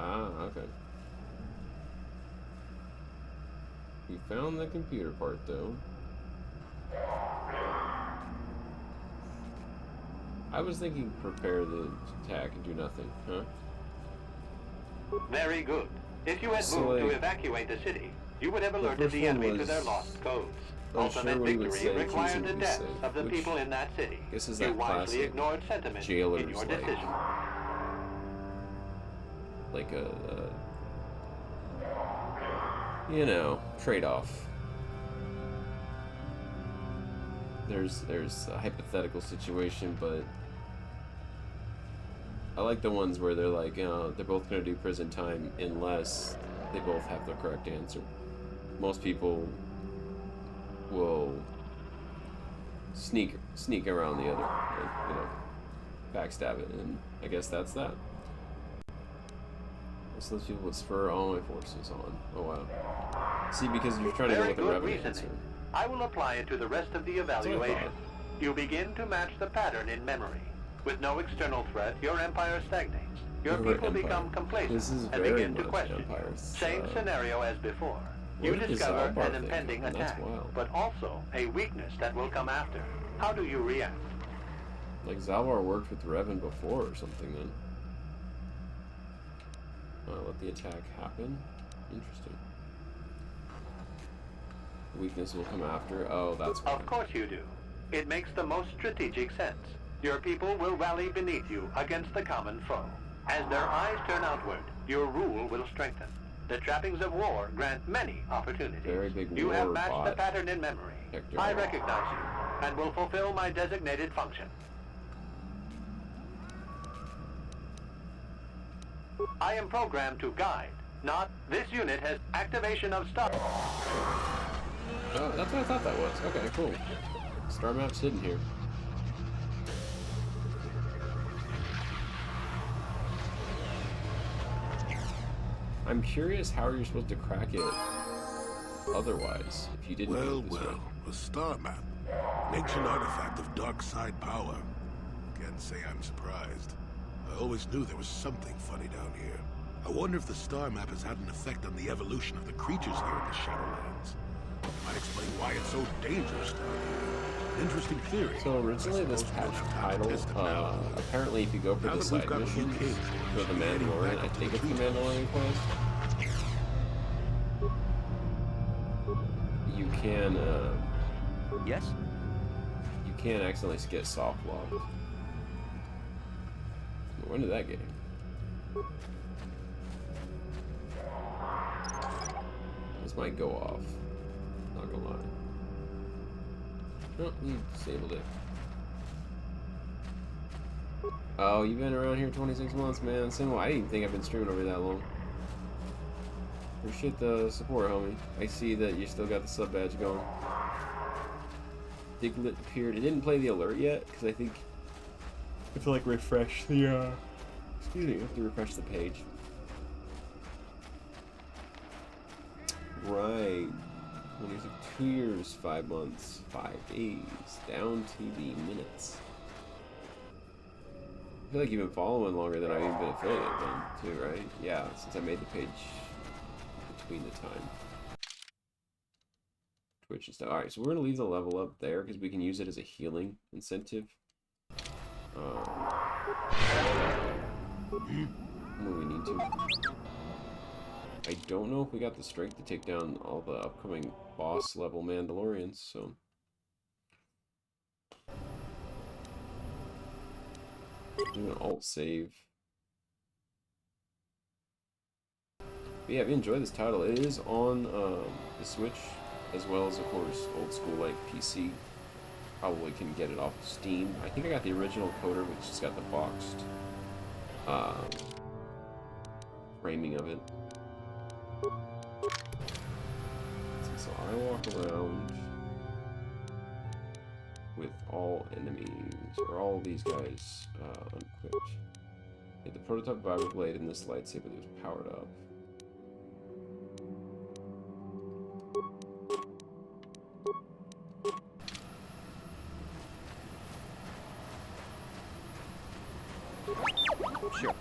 Ah, okay. We found the computer part, though. I was thinking prepare the attack and do nothing, huh? Very good. If you had So, moved to like, evacuate the city, you would have the alerted first the one enemy to was their lost codes. unsure Ultimate what he would victory say, required choosing the to be deaths safe, of the which people in that city. guess is You that wisely classic ignored sentiment jailers, in your like decision. a you know, trade-off. There's a hypothetical situation, but I like the ones where they're like, you know, they're both gonna do prison time unless they both have the correct answer. Most people will sneak around the other, and, you know, backstab it, and I guess that's that. So those people would spur all my forces on. Oh wow. See, because you're trying to go Very with the good Revenant answer. reasoning. I will apply it to the rest of the what I thought. evaluation. You begin to match the pattern in memory. With no external threat, your empire stagnates. Your Your people empire. become complacent This is and very begin to much question. Empires. Same scenario as before. You Where did the discover Zalbar an thing impending come from? That's attack, wild. but also a weakness that will come after. How do you react? Like Zalbar worked with Revan before or something then. Let the attack happen. Interesting. Weakness will come after. Oh, that's why. Of course you do. It makes the most strategic sense. Your people will rally beneath you against the common foe. As their eyes turn outward, your rule will strengthen. The trappings of war grant many opportunities. Very big You have war matched bot. the pattern in memory. Hector. I recognize you and will fulfill my designated function. I am programmed to guide, not this unit has activation of star. Oh, that's what I thought that was. Okay, cool. Star map's hidden here. I'm curious how you're supposed to crack it otherwise if you didn't do Well, it this way. a star map. An ancient artifact of dark side power. Can't say I'm surprised. I always knew there was something funny down here. I wonder if the star map has had an effect on the evolution of the creatures here in the Shadowlands. It might explain why it's so dangerous down here. Interesting theory. So originally this patch title, apparently if you go for Now the that we've side got a few missions kids, for the Mandalorian, I think it's the Mandalorian quest, you can, Yes? you can accidentally get soft locked. When did that get him? This might go off. Not gonna lie. Oh, you disabled it. Oh, you've been around here 26 months, man. Single, I didn't even think I've been streaming over that long. Appreciate the support, homie. I see that you still got the sub badge going. Diglett appeared. It didn't play the alert yet, because I think I have to like refresh the, excuse me, I have to refresh the page. Right. When he's like 2 years, 5 months, 5 days, down to the minutes. I feel like you've been following longer than I've even been affiliated then, too, right? Yeah, since I made the page between the time. Twitch and stuff. Alright, so we're gonna leave the level up there because we can use it as a healing incentive. When we need to. I don't know if we got the strength to take down all the upcoming boss level Mandalorians, so. Do an alt save. But yeah, if you enjoy this title, it is on the Switch, as well as, of course, old school like PC. probably can get it off of Steam. I think I got the original KOTOR, which just got the boxed framing of it. So I walk around with all enemies, or all these guys unequipped. Hit the prototype Bible blade and this lightsaber that was powered up. Sure.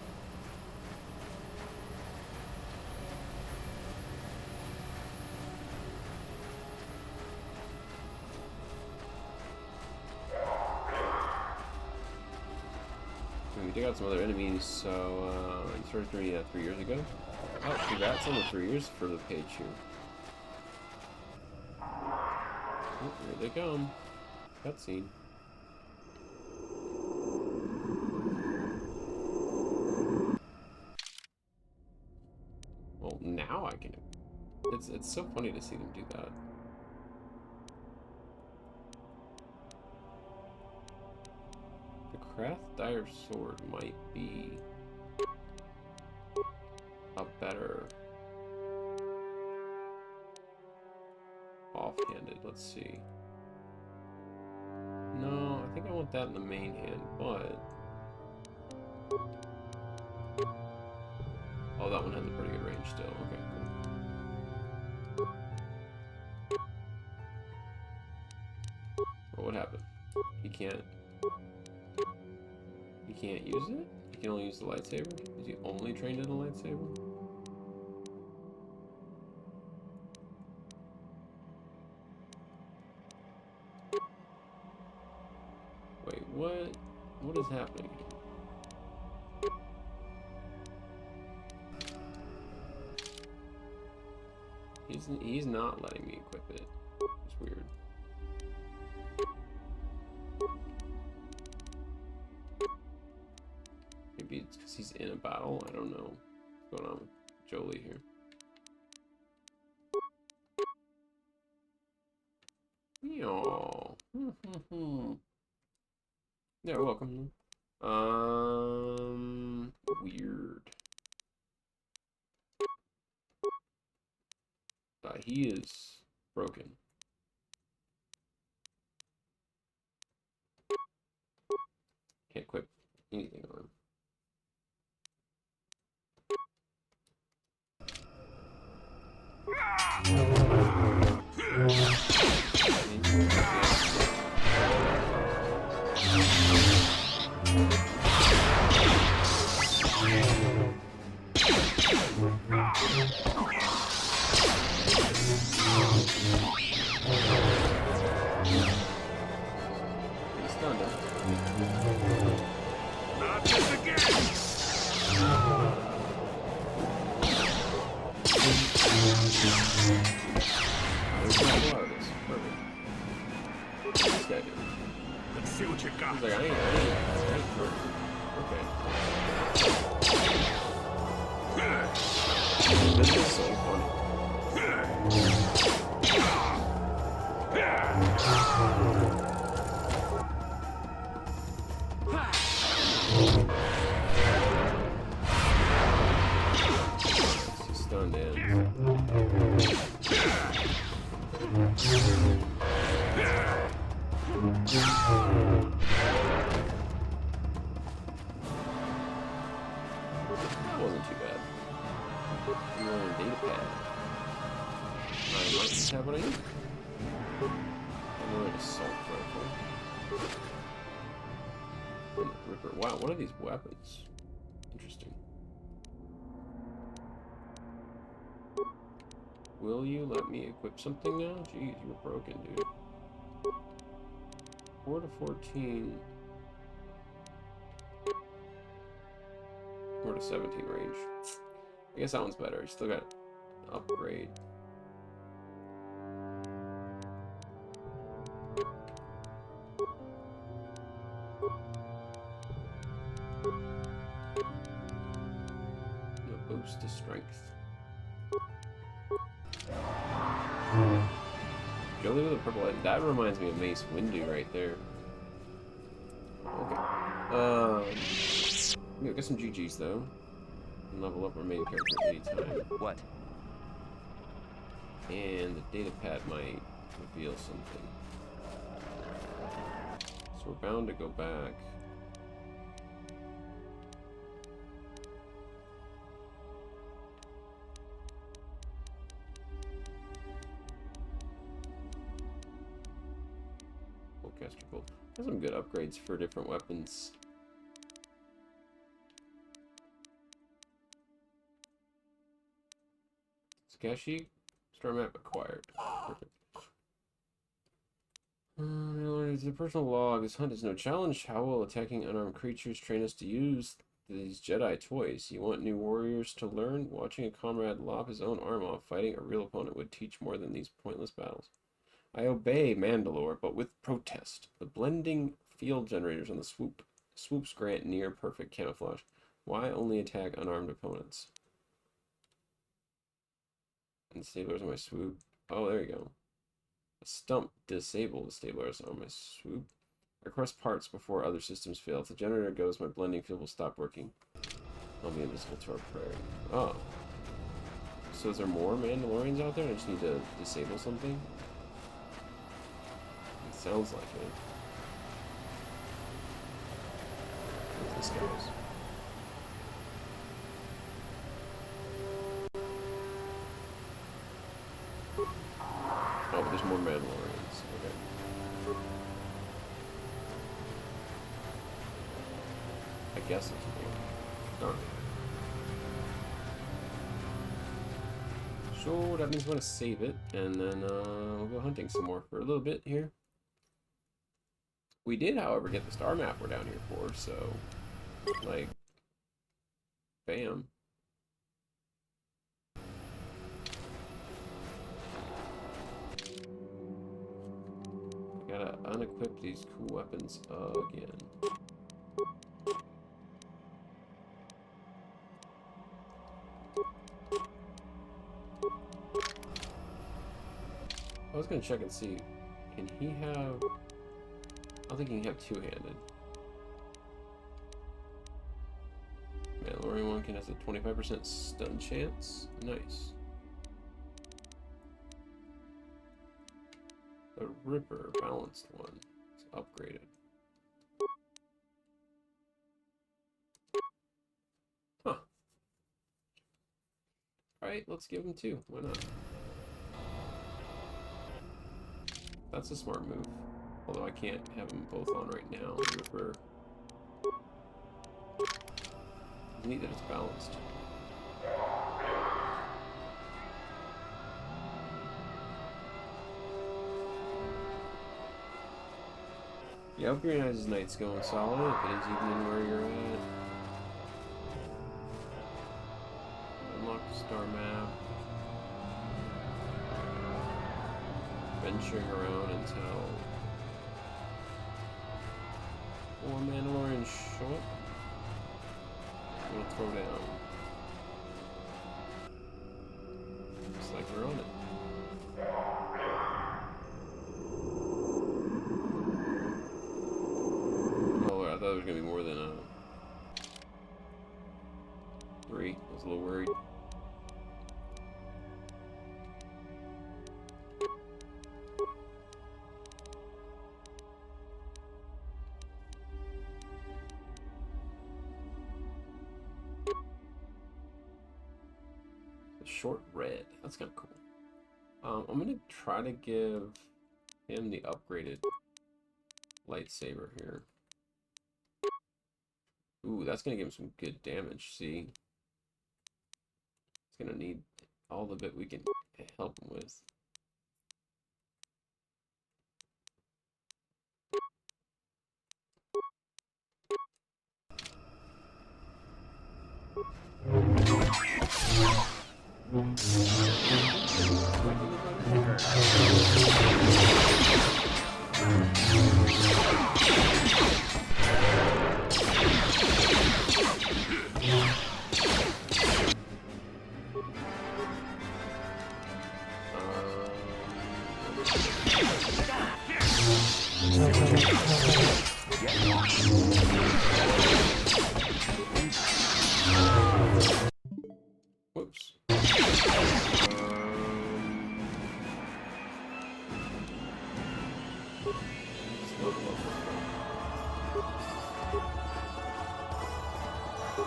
We take out some other enemies, so you started doing that 3 years ago. Oh, congrats on the 3 years for the page here. Oh, here they come. Cutscene. Well, now I can. It's so funny to see them do that. The Craft Dire Sword might be a better offhanded. Let's see. No, I think I want that in the main hand, but oh, that one has a pretty good range still. Okay, cool. Well, what happened? He can't use it? He can only use the lightsaber? Is he only trained in the lightsaber? Wait, what? What is happening here? He's not letting me equip it. It's weird. Maybe it's because he's in a battle. I don't know what's going on with Jolie here. Yo. Yeah, welcome. Weird. He is broken. Can't equip anything on him. He's stunned him. Not this again! There's not a lot of this. Perfect. What's this guy doing? Let's see what you got. He's like, I ain't perfect. Okay. This is so funny. He's stunned in. That wasn't too bad. You're on a data pad. I might just have what I need. I'm going to assault rifle. And Ripper. Wow, what are these weapons? Interesting. Will you let me equip something now? Jeez, you were broken, dude. 4 to 14. 4 to 17 range. I guess that one's better. You still got upgrade. No boost to strength. Ability with a purple light. That reminds me of Mace Windu right there. Okay. Yeah, get some GGs though. And level up our main character at any time. What? And the data pad might reveal something. So we're bound to go back. Caster Bolt. There's some good upgrades for different weapons. Kashyyyk, star map acquired. Perfect. It's a personal log. This hunt is no challenge. How will attacking unarmed creatures train us to use these Jedi toys? You want new warriors to learn? Watching a comrade lop his own arm off fighting a real opponent would teach more than these pointless battles. I obey Mandalore, but with protest. The blending field generators on the swoops grant near perfect camouflage. Why only attack unarmed opponents? And stablers on my swoop. Oh, there you go. A stump disable the stablers on my swoop. I cross parts before other systems fail. If the generator goes, my blending field will stop working. I'll be invisible to our prey. Oh. So is there more Mandalorians out there? I just need to disable something? Sounds like it. This goes. Oh, but there's more Mandalorians. Okay. I guess it's more. Darn. So that means I'm gonna save it, and then we'll go hunting some more for a little bit here. We did, however, get the star map we're down here for, so, like, bam. I gotta unequip these cool weapons again. I was gonna check and see, can he have... I don't think you can have two-handed. Mandalorian one can have a 25% stun chance. Nice. The Ripper balanced one is upgraded. Huh. Alright, let's give him two. Why not? That's a smart move. Although I can't have them both on right now. Ripper. It's neat that it's balanced. Yeah, hope your Guys' night's going solid, if it is evening where you're at. Unlock the star map. Venturing around until more Mandalorians show up. We'll throw down. Looks like we're on it. Oh, I thought there was gonna be more than three. I was a little worried. Short red. That's kind of cool. I'm gonna try to give him the upgraded lightsaber here. Ooh, that's gonna give him some good damage. See, he's gonna need all the bit we can help him with.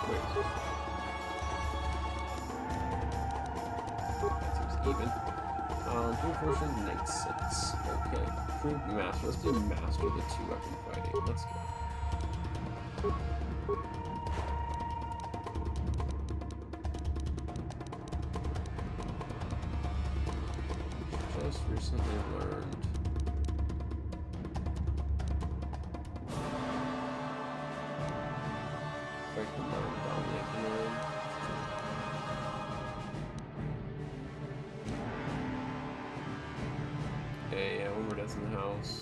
Wait. That seems even. Brute portion makes sense. Okay. True master. Let's do master the 2-weapon fighting. Let's go. Just recently learned. Break the mind, dominate the mind. Okay, yeah, when we're death in the house.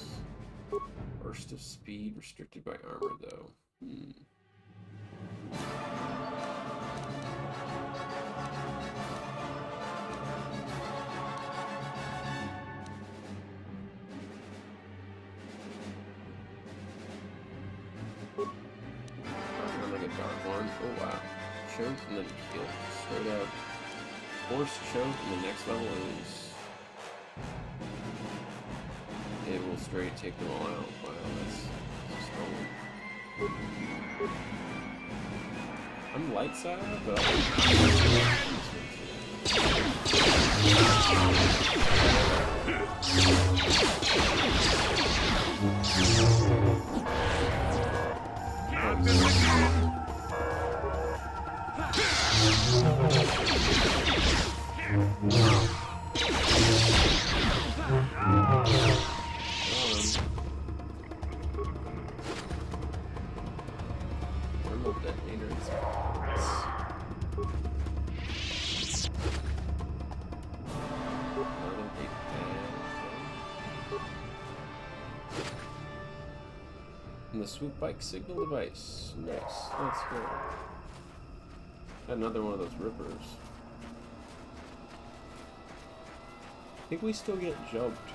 Burst of speed restricted by armor, though. Like a dark one. Oh wow. Choke and then kill. Straight up. Force choke and the next level is it will straight take them all out. Wow, that's strong. I'm light side, but thermal detonators. Another big fan. And the swoop bike signal device. Nice. Let's go. Got another one of those rippers. I think we still get jumped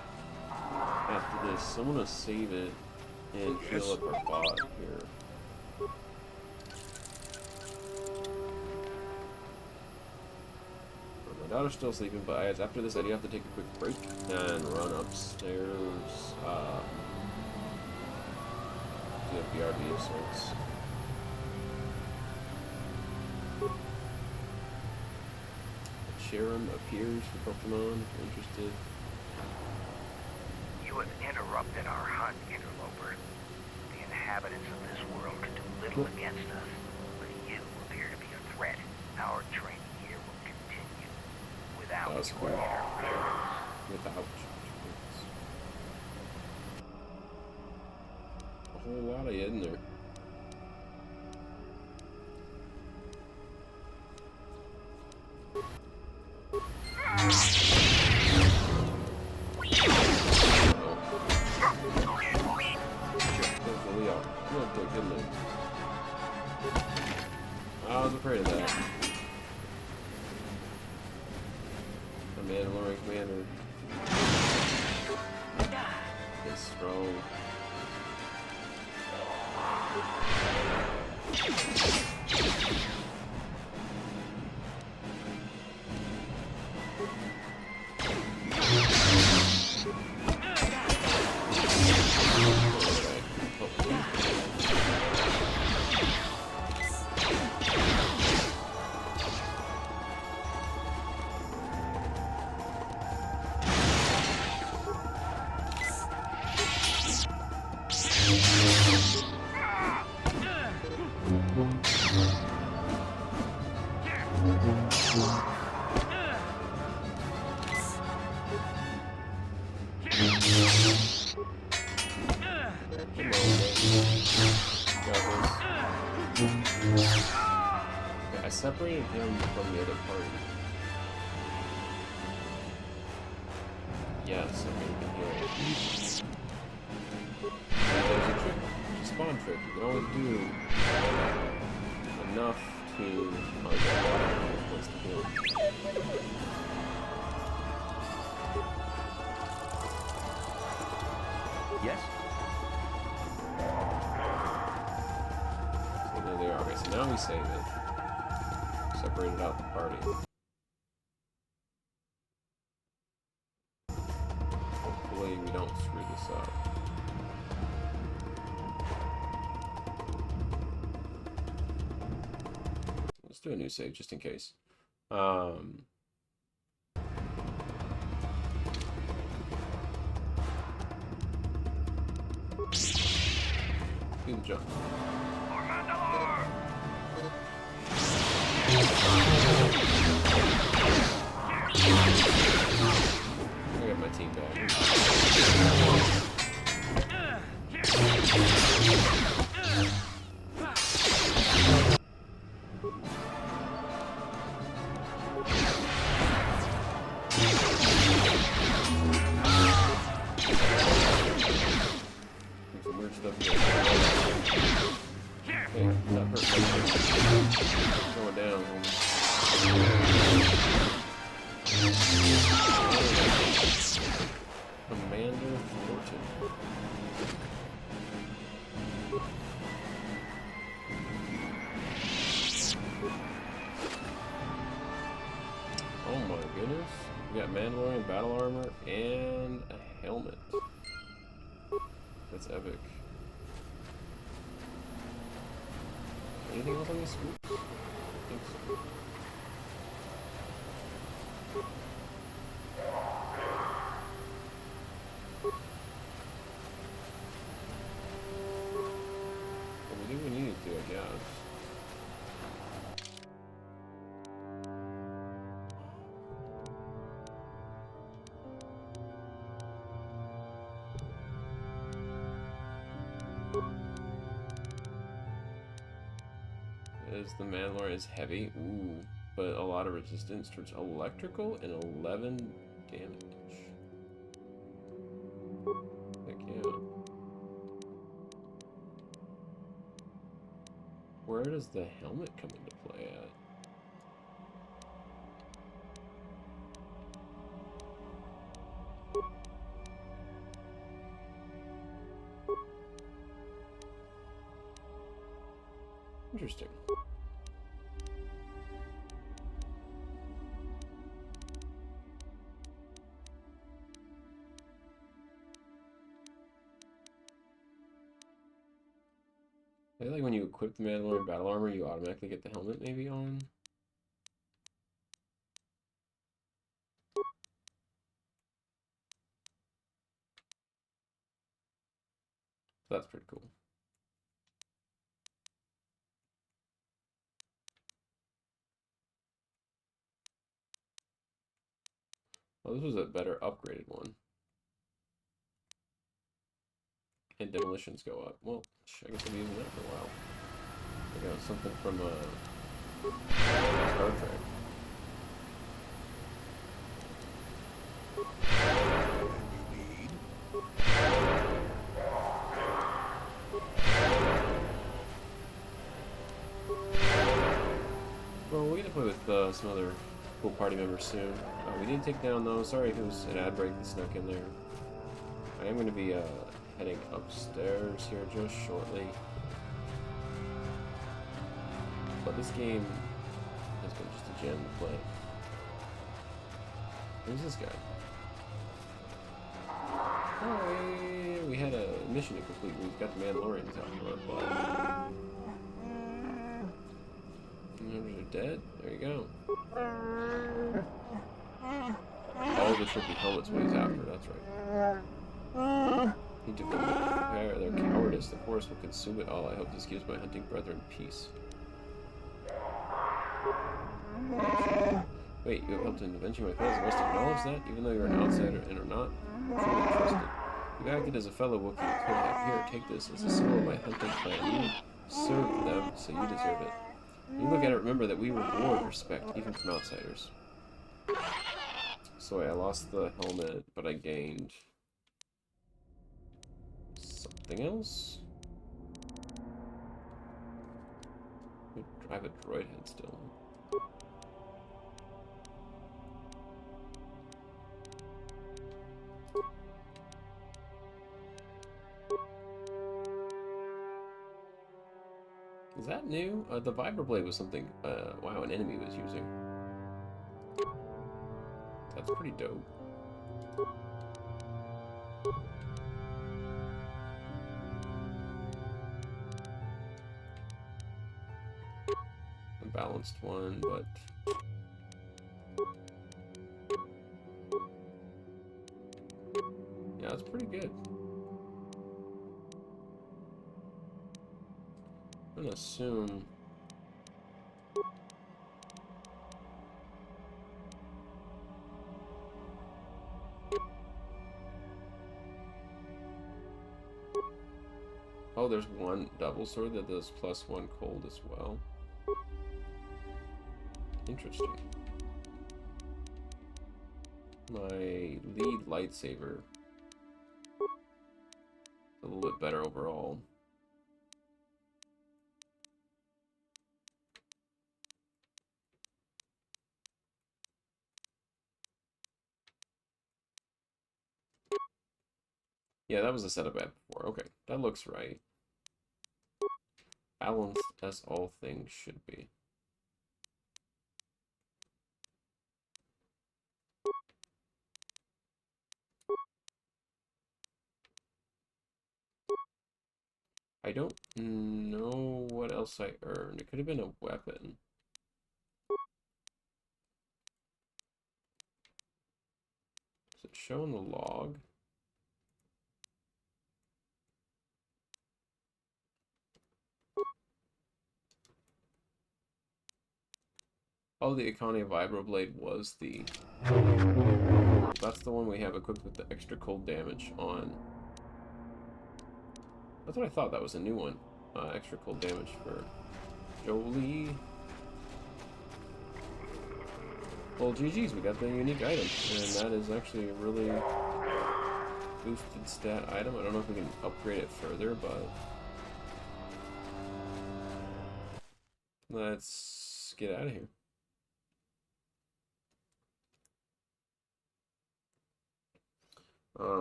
after this. So I'm gonna save it and fill up our bot here. My daughter's still sleeping, but after this I do have to take a quick break and run upstairs to the BRB of sorts. Sharon appears for Pokemon if you're interested. You have interrupted our hunt, interloper. The inhabitants of this world can do little against us, but you appear to be a threat. Our training here will continue without That's your cool. interference. Without a whole lot of you in there. I was afraid of that. The Mandalorian commander is strong. I separated him from the other party. Yes, I made the heal. There's a trick, a spawn trick. You can only do enough to place the heal. Yes? So there they are. Okay, so now we save it. Separated out the party. Hopefully we don't screw this up. do a new save just in case. Do the jump. I got my team back. Some weird stuff here. Hey, not perfect. Going down, Commander Fortune. Oh my goodness. We got Mandalorian battle armor and a helmet. That's epic. Anything else on these scoops? I think so. Well, we do what we need to, I guess. Is the Mandalorian is heavy, ooh, but a lot of resistance towards electrical and 11 damage. Heck yeah. Where does the helmet come into play at? Interesting. I feel like when you equip the Mandalorian battle armor, you automatically get the helmet maybe on. That's pretty cool. Oh, this was a better upgraded one. And demolitions go up. Well, I guess I'll be using that for a while. I got something from Star Trek. Well, we get to play with some other cool party members soon. We didn't take down those. Sorry if it was an ad break that snuck in there. I am going to be heading upstairs here just shortly. But this game has been just a gem to play. Who's this guy? Oh, we had a mission to complete. We've got the Mandalorians out for our butt. Members are dead. There you go. All the tricky helmets what he's after, that's right. Need to prepare their cowardice. The forest will consume it all. I hope this gives my hunting brethren peace. Wait, you have helped in avenging my failures. You must acknowledge that, even though you're an outsider and are not truly trusted. You acted as a fellow Wookiee and could have. Here, take this as a symbol of my hunting plan. You served them, so you deserve it. When you look at it, remember that we reward respect, even from outsiders. So I lost the helmet, but I gained something else. I have a droid head still. Is that new? The vibroblade was something, wow, an enemy was using. That's pretty dope. I'm balanced one, but yeah, it's pretty good. I'm gonna assume oh, there's one double sword that does +1 cold as well. Interesting. My lead lightsaber a little bit better overall. Yeah, that was the setup I had before. Okay, that looks right. Balanced as all things should be. I don't know what else I earned. It could have been a weapon. Does it show in the log? Oh, the Iconium Vibroblade was the... That's the one we have equipped with the extra cold damage on. That's what I thought. That was a new one. Extra cold damage for Jolie. Well, GG's, we got the unique item. And that is actually a really boosted stat item. I don't know if we can upgrade it further, but... Let's get out of here.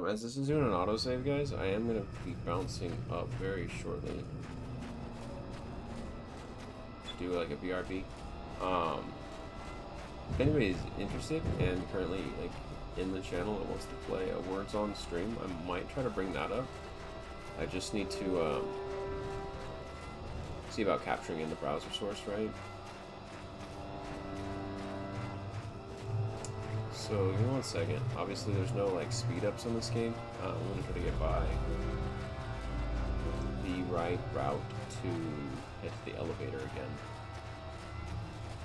As this is doing an autosave, guys, I am going to be bouncing up very shortly. Do like a BRB. If anybody's interested and currently like in the channel that wants to play a Words on stream, I might try to bring that up. I just need to see about capturing in the browser source, right? So, give me 1 second. Obviously, there's no, like, speed-ups on this game. I'm going to try to get by the right route to hit the elevator again.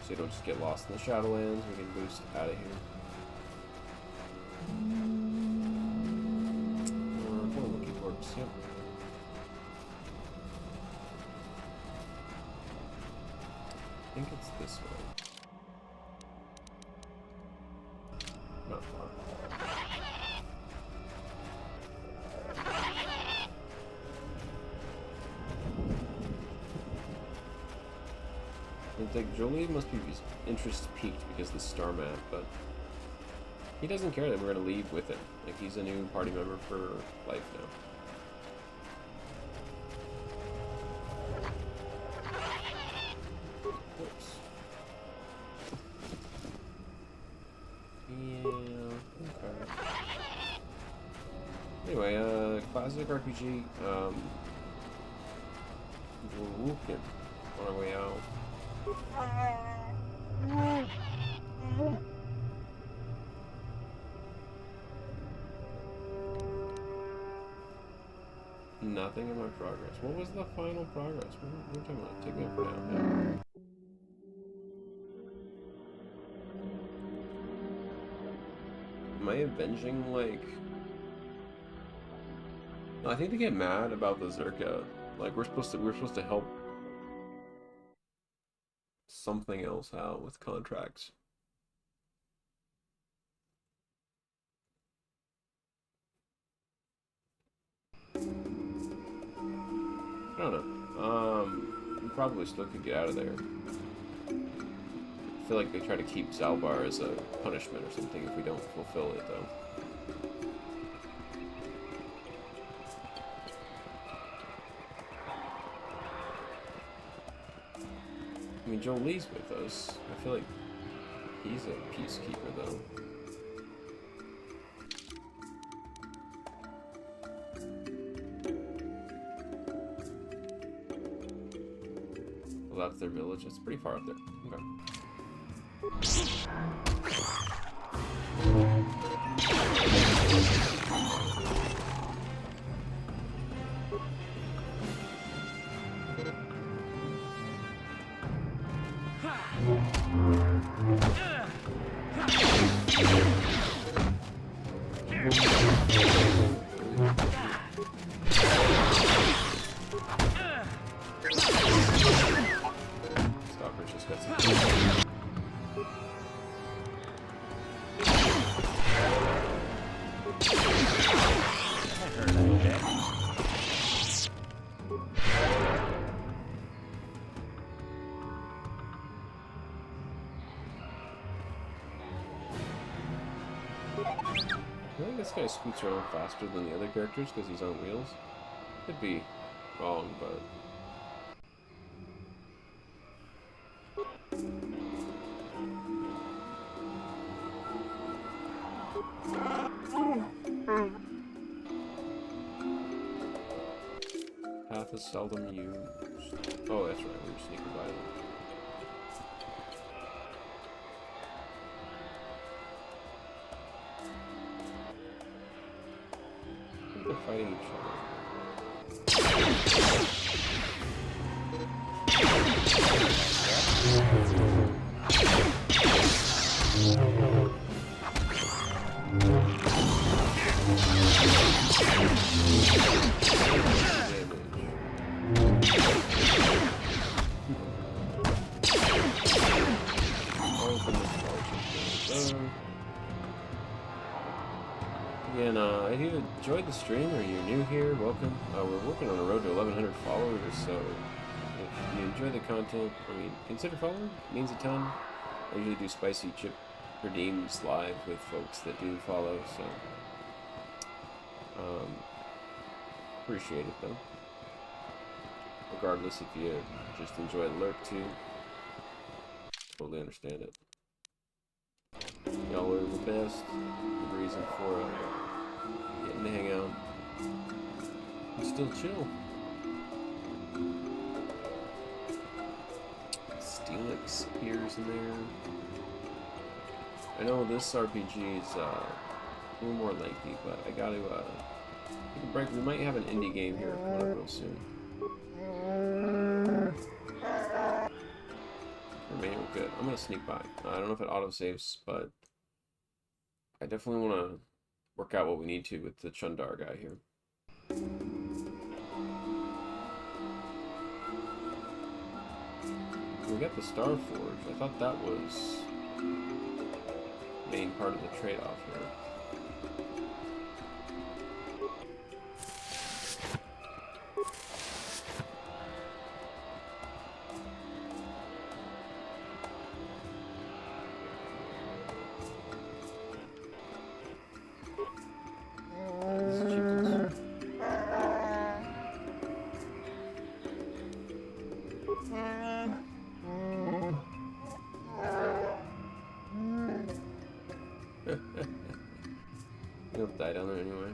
So you don't just get lost in the Shadowlands. We can boost out of here. Keyboards, yep. I think it's this way. Not far. It's like Jolie must be interest peaked because of the star map, but he doesn't care that we're gonna leave with him. Like, he's a new party member for life now. Whoops. Yeah, okay. Anyway, classic RPG, we're walking on our way out. Nothing in my progress. What was the final progress? What are you talking about? Take me up for now. Yeah. Am I avenging, like... No, I think they get mad about the Zerka. Like, we're supposed to help something else out with contracts. I don't know. We probably still could get out of there. I feel like they try to keep Zalbar as a punishment or something if we don't fulfill it, though. I mean, Jolie's with us. I feel like he's a peacekeeper, though. Well, that's their village. It's pretty far up there. Okay. Stalker's just got some. I think this guy scoots around faster than the other characters because he's on wheels. Could be wrong, but... Path is seldom used. Oh, that's right, we're sneaking by them. They're fighting each other. Again, if you enjoyed the stream or you're new here, welcome. We're working on a road to 1,100 followers, so if you enjoy the content, consider following. It means a ton. I usually do spicy chip redeems live with folks that do follow, so appreciate it though. Regardless if you just enjoy the lurk too, totally understand it. Y'all are the best. The reason for getting to hang out and still chill. Steelix appears in there. I know this RPG is a little more lengthy, but I got to take a break. We might have an indie game here coming up real soon. We're good. I'm gonna sneak by. I don't know if it autosaves, but I definitely want to work out what we need to with the Chundar guy here. We got the Star Forge. I thought that was main part of the trade-off here. He'll die down there anyway.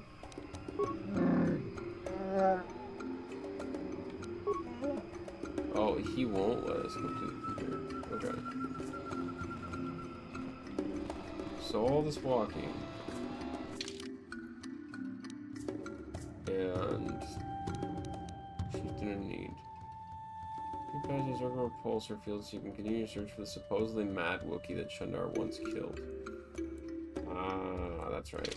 Oh, he won't let us complete from here. Okay. So all this walking and shifting a need. You guys use regular pulsar fields so you can continue your search for the supposedly mad Wookiee that Chundar once killed. Ah, that's right.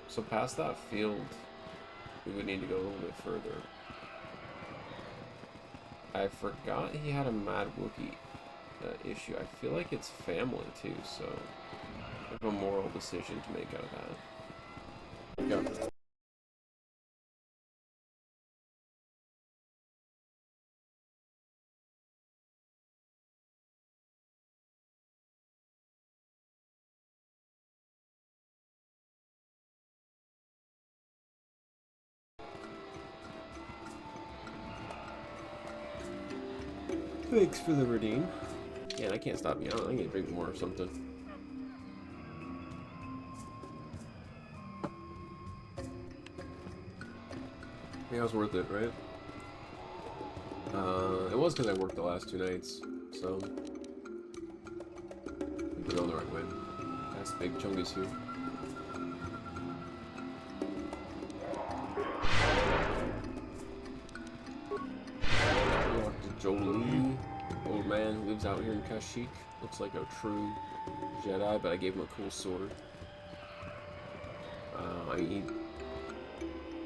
So past that field, we would need to go a little bit further. I forgot he had a mad Wookiee issue. I feel like it's family too, so I have a moral decision to make out of that. Go. Thanks for the redeem. Yeah, I can't stop me. I need to drink more or something. Yeah, it was worth it, right? It was because I worked the last 2 nights, so we're going the right way. That's big chungus here. Talk to Jolie, old man who lives out here in Kashyyyk. Looks like a true Jedi, but I gave him a cool sword. I mean,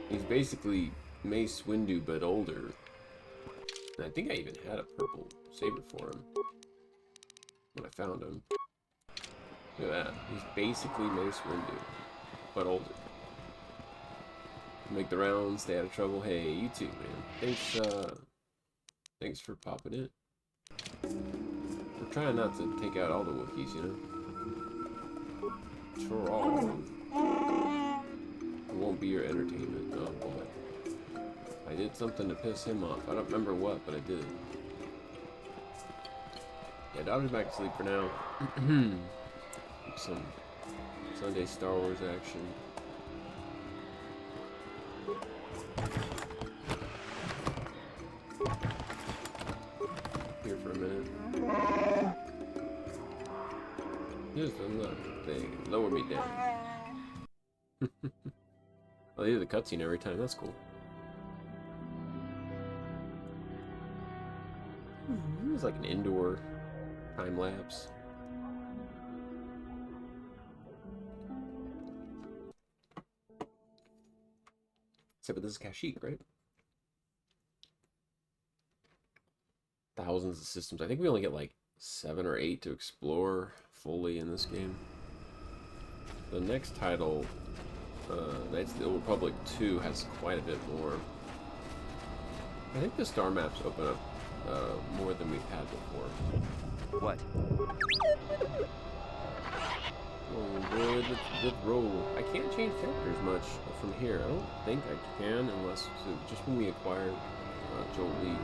he's basically Mace Windu, but older. And I think I even had a purple saber for him when I found him. Look at that. He's basically Mace Windu, but older. Make the rounds, stay out of trouble. Hey, you too, man. Thanks for popping it. We're trying not to take out all the Wookiees, you know? For all of them. It won't be your entertainment. Oh boy. I did something to piss him off. I don't remember what, but I did. Yeah, daughter's back to sleep for now. Some Sunday Star Wars action. Here for a minute. Just another thing. Lower me down. Oh, they do the cutscene every time. That's cool. It was like an indoor time lapse. Except, but this is Kashyyyk, right? Thousands of systems. I think we only get like 7 or 8 to explore fully in this game. The next title, Knights of the Old Republic 2, has quite a bit more. I think the star maps open up more than we've had before. What? Oh, good. Let's roll. I can't change characters much from here. I don't think I can, unless just when we acquired Jolie.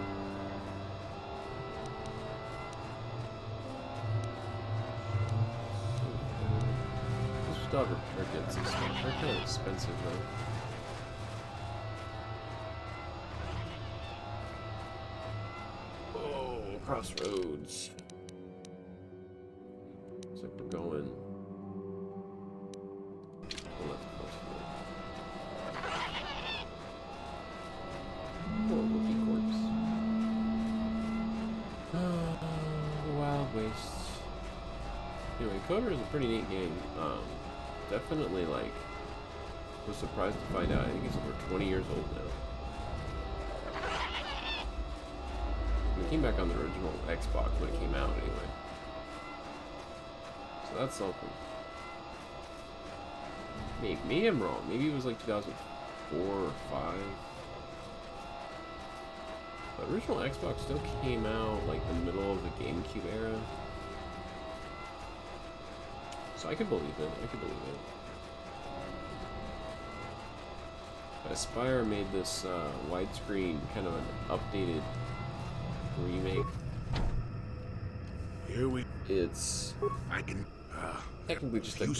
Let's still have repair kits and stuff. They're kind of expensive though. Crossroads. Looks like we're going left close here. Oh, Wookiee corpse. The Wild Waste. Anyway, KOTOR is a pretty neat game. Definitely, like, was surprised to find out. I think it's over 20 years old now. It came back on the original Xbox when it came out, anyway. So that's something. Maybe I'm wrong. Maybe it was like 2004 or 5. The original Xbox still came out like the middle of the GameCube era. So I could believe it. I could believe it. Aspire made this widescreen kind of an updated remake. It's technically just a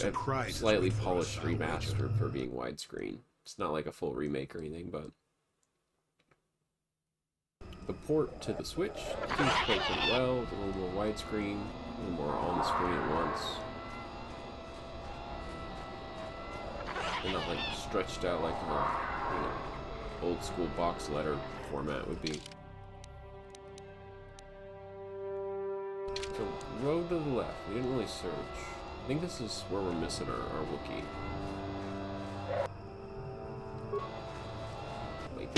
slightly polished remaster for being widescreen. It's not like a full remake or anything, but the port to the Switch seems to play pretty well. It's a little more widescreen, a little more on the screen at once. And not like stretched out like a old school box letter format would be. So, road to the left. We didn't really search. I think this is where we're missing our Wookiee. Wait.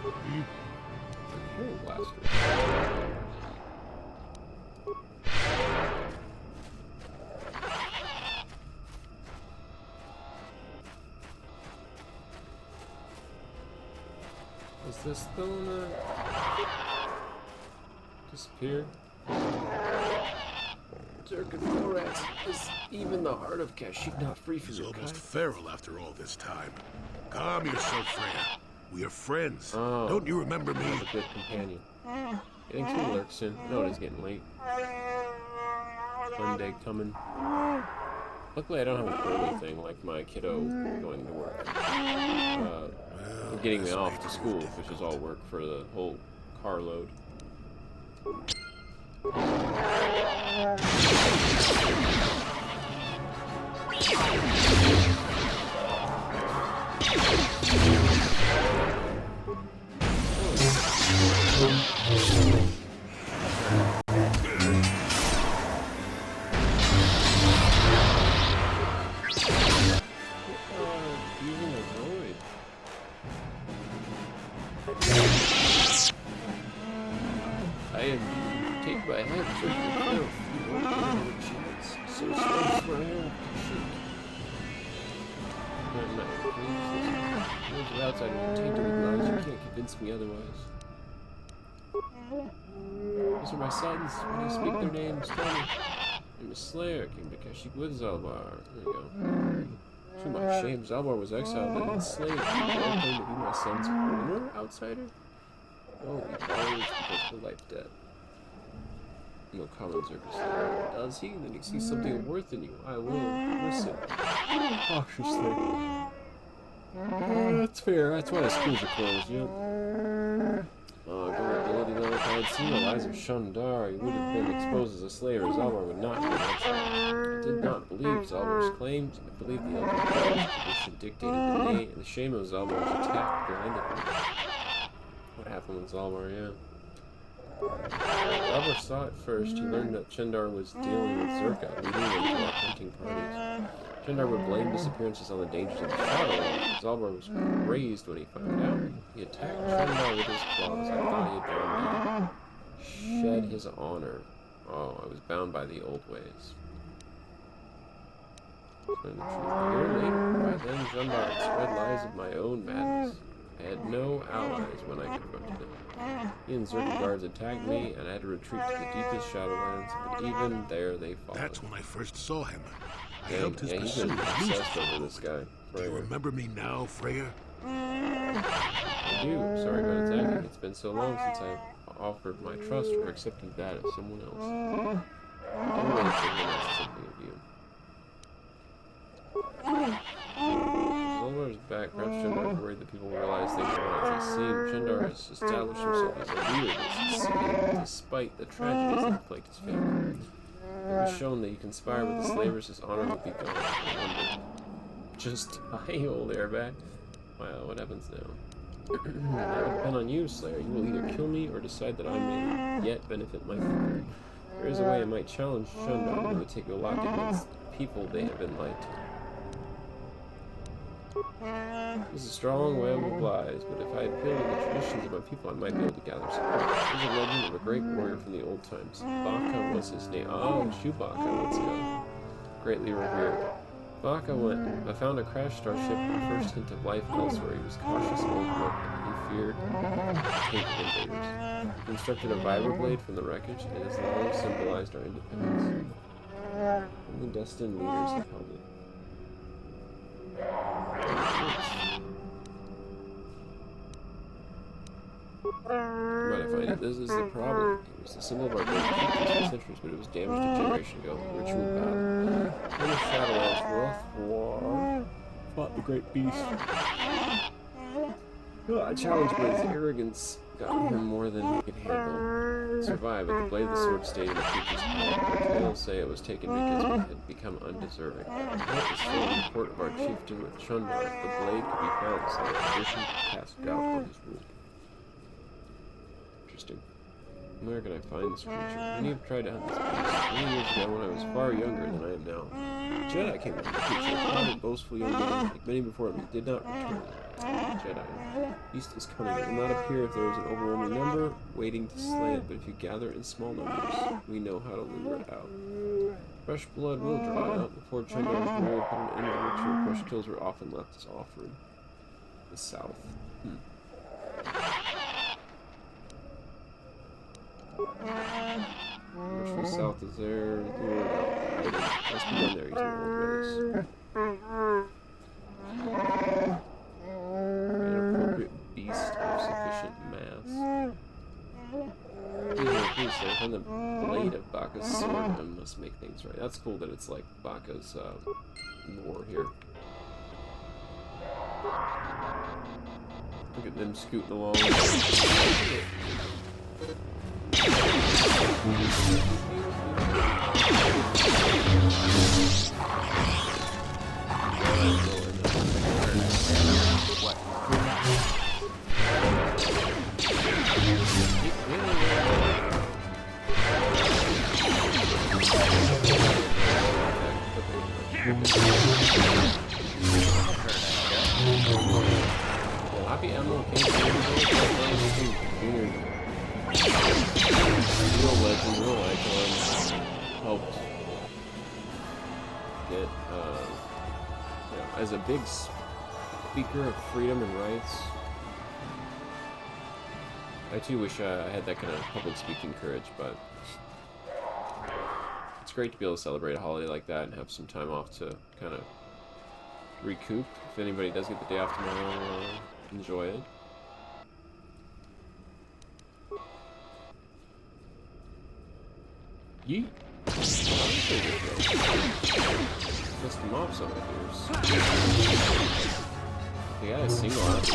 Hero blaster. Is this still in a... disappear? Zerk and Thorax, is even the heart of Kashyyyk not free from He's your almost kind? feral after all this time. Calm yourself, Freya. We are friends. Oh. Don't you remember me? He's a good companion. Getting too lurk soon. No, it is getting late. Fun day coming. Luckily, I don't have an early thing like my kiddo going to work. Getting me off to school, which is all work for the whole carload. Using a droid. I am taken by head to the filth. You won't get another chance. So slow for him. Words of outside are tainted with knowledge. You can't convince me otherwise. Those are my sons. When you speak their names, tell me. I'm a slayer, came to Kashyyyk with Zalbar. There you go. To my shame, Zalbar was exiled and enslaved. People claim to be my son's owner, outsider? Oh, he follows people for life debt. No common Zerker slayer. Does he? Then he sees something of worth in you. I will listen. Cautiously. That's fair. That's why the schools are closed, yep. Gullibility though, if I had seen the lies of Shundar, he would have been exposed as a slayer. Zalbar would not have been exiled. I did not believe Zalbar's claims. I believed the elder tradition dictated the name, and the shame of Zalbar's attack blinded me. What happened with Zalbar, yeah. Zalbar saw it first. He learned that Shundar was dealing with Zerka, leading them to our hunting parties. Shundar would blame disappearances on the dangers of the Shadowlands. Zalbar was raised when he found out. He attacked Shundar with his claws. I thought he had gone deep. Shed his honor. Oh, I was bound by the old ways. And the truth a year later, by then Shundar had spread lies of my own madness. I had no allies when I confronted him. He and Zerka guards attacked me, and I had to retreat to the deepest Shadowlands, but even there they followed. That's when I first saw him. I Dang, helped his yeah, he's pursuit. been obsessed over this guy. Do you remember me now, Freya? I do. Sorry about attacking. It's been so long since I've offered my trust or accepted that of someone else. Don't wait for him to ask something of you. Zoldar's background, Shundar is worried that people will realize things are not as they seem. Shundar has established himself as a leader that succeeded despite the tragedies that plagued his family. It was shown that you conspire with the slavers, his honor will be gone. I wonder. Just die, old airbag. Wow, what happens now? That would depend on you, Slayer. You will either kill me or decide that I may yet benefit my family. There is a way I might challenge Shundar, but it would take a lot against people they have been lied to. This is a strong web of lies, but if I appeal to the traditions of my people, I might be able to gather support. There's a legend of a great warrior from the old times. Baka was his name. Oh, Chewbacca, let's go. Greatly revered. Baka went. I found a crashed starship and the first hint of life elsewhere. He was cautious and open. He feared tainted invaders. He constructed a vibroblade from the wreckage, and has long symbolized our independence. Only destined leaders have held it. Where might I find it? This is the problem. It was the symbol of our great chieftains for centuries, but it was damaged a generation ago. Ritual battle. In the Shadowlands, Rothwar fought the great beast. Challenged by his arrogance, got him more than he could handle. Survived, but the blade of the sword stayed in the creature's hand. Tales say it was taken because we had become undeserving. The help is still in the court of our chieftain with Shundar. If the blade could be found, so the tradition could cast doubt on his rule. Interesting. Where can I find this creature? Many have tried to hunt this beast. Many years ago, when I was far younger than I am now. A Jedi came to the creature, a proud and boastful young man, like many before me, did not return. Jedi. Beast is coming. It will not appear if there is an overwhelming number waiting to slay it, but if you gather in small numbers, we know how to lure it out. Fresh blood will dry out. Before Chendar's rule put an end to the ritual, fresh kills were often left as offering. The south. Ritual south is there. Lure it out. Let's be done there using old ways. An appropriate beast of sufficient mass. Please, sir, find the blade of Baka's sword and must make things right. That's cool that it's like Baka's lore here. Look at them scooting along. Happy Emerald King Junior. Real legend, real icon. Helped get, you know, as a big speaker of freedom and rights. I too wish I had that kind of public speaking courage, but it's great to be able to celebrate a holiday like that and have some time off to kind of recoup. If anybody does get the day off tomorrow, enjoy it. Yeet. Just the mobs over here. They got a single out.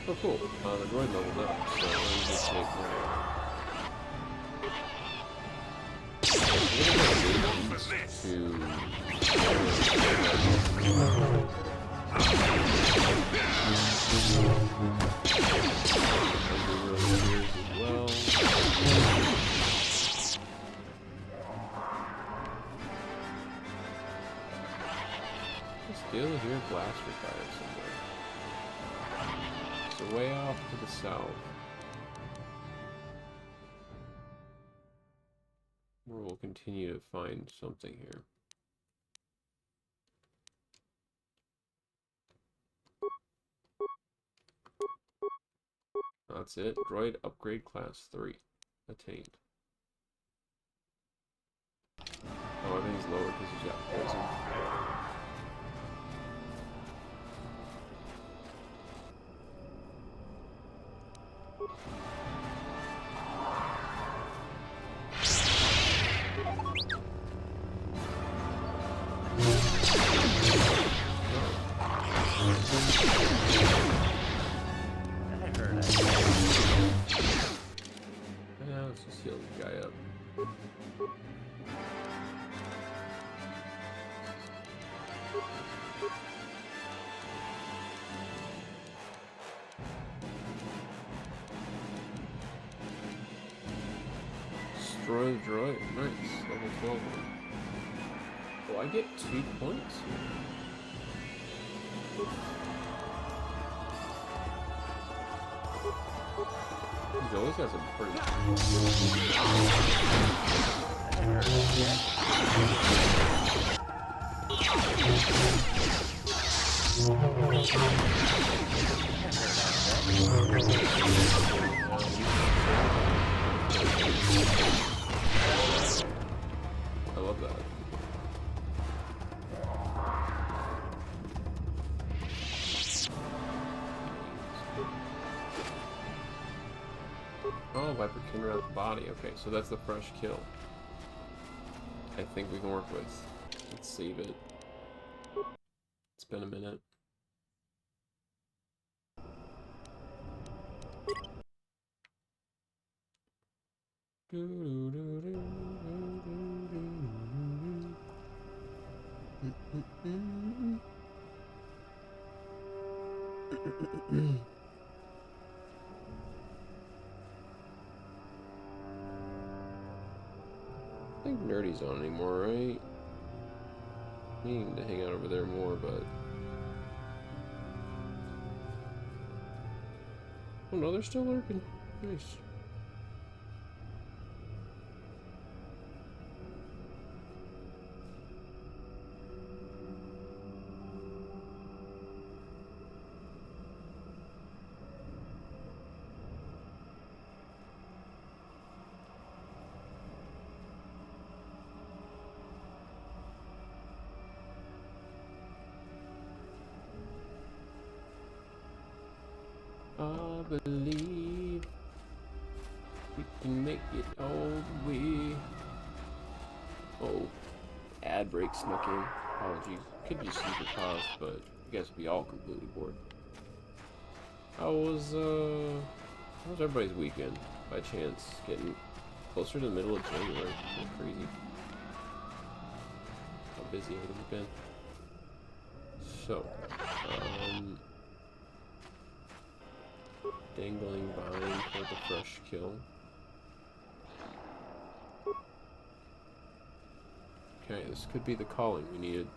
Oh cool, the droid leveled up, so let me just take still hear blaster fire somewhere. So way off to the south, where we'll continue to find something here. That's it. Droid upgrade class 3 attained. Oh, everything's lower because he's got poison. Yeah, let's just heal this guy up. Destroy the droid. Nice. Level 12. Oh, I get 2 points here. He's always got some pretty... I love that. Oh, Viper Kin around the body. Okay, so that's the fresh kill. I think we can work with. Let's save it. It's been a minute. I think Nerdy's on anymore, right? Needing to hang out over there more, but oh no, they're still lurking. Nice. I believe we can make it all the way. Oh, ad break snuck in. Apologies. Could be super paused, but you guys would be all completely bored. How was everybody's weekend? By chance, getting closer to the middle of January. Kind of crazy. How busy everything's been. So, dangling vine for the fresh kill. Okay, this could be the calling we needed.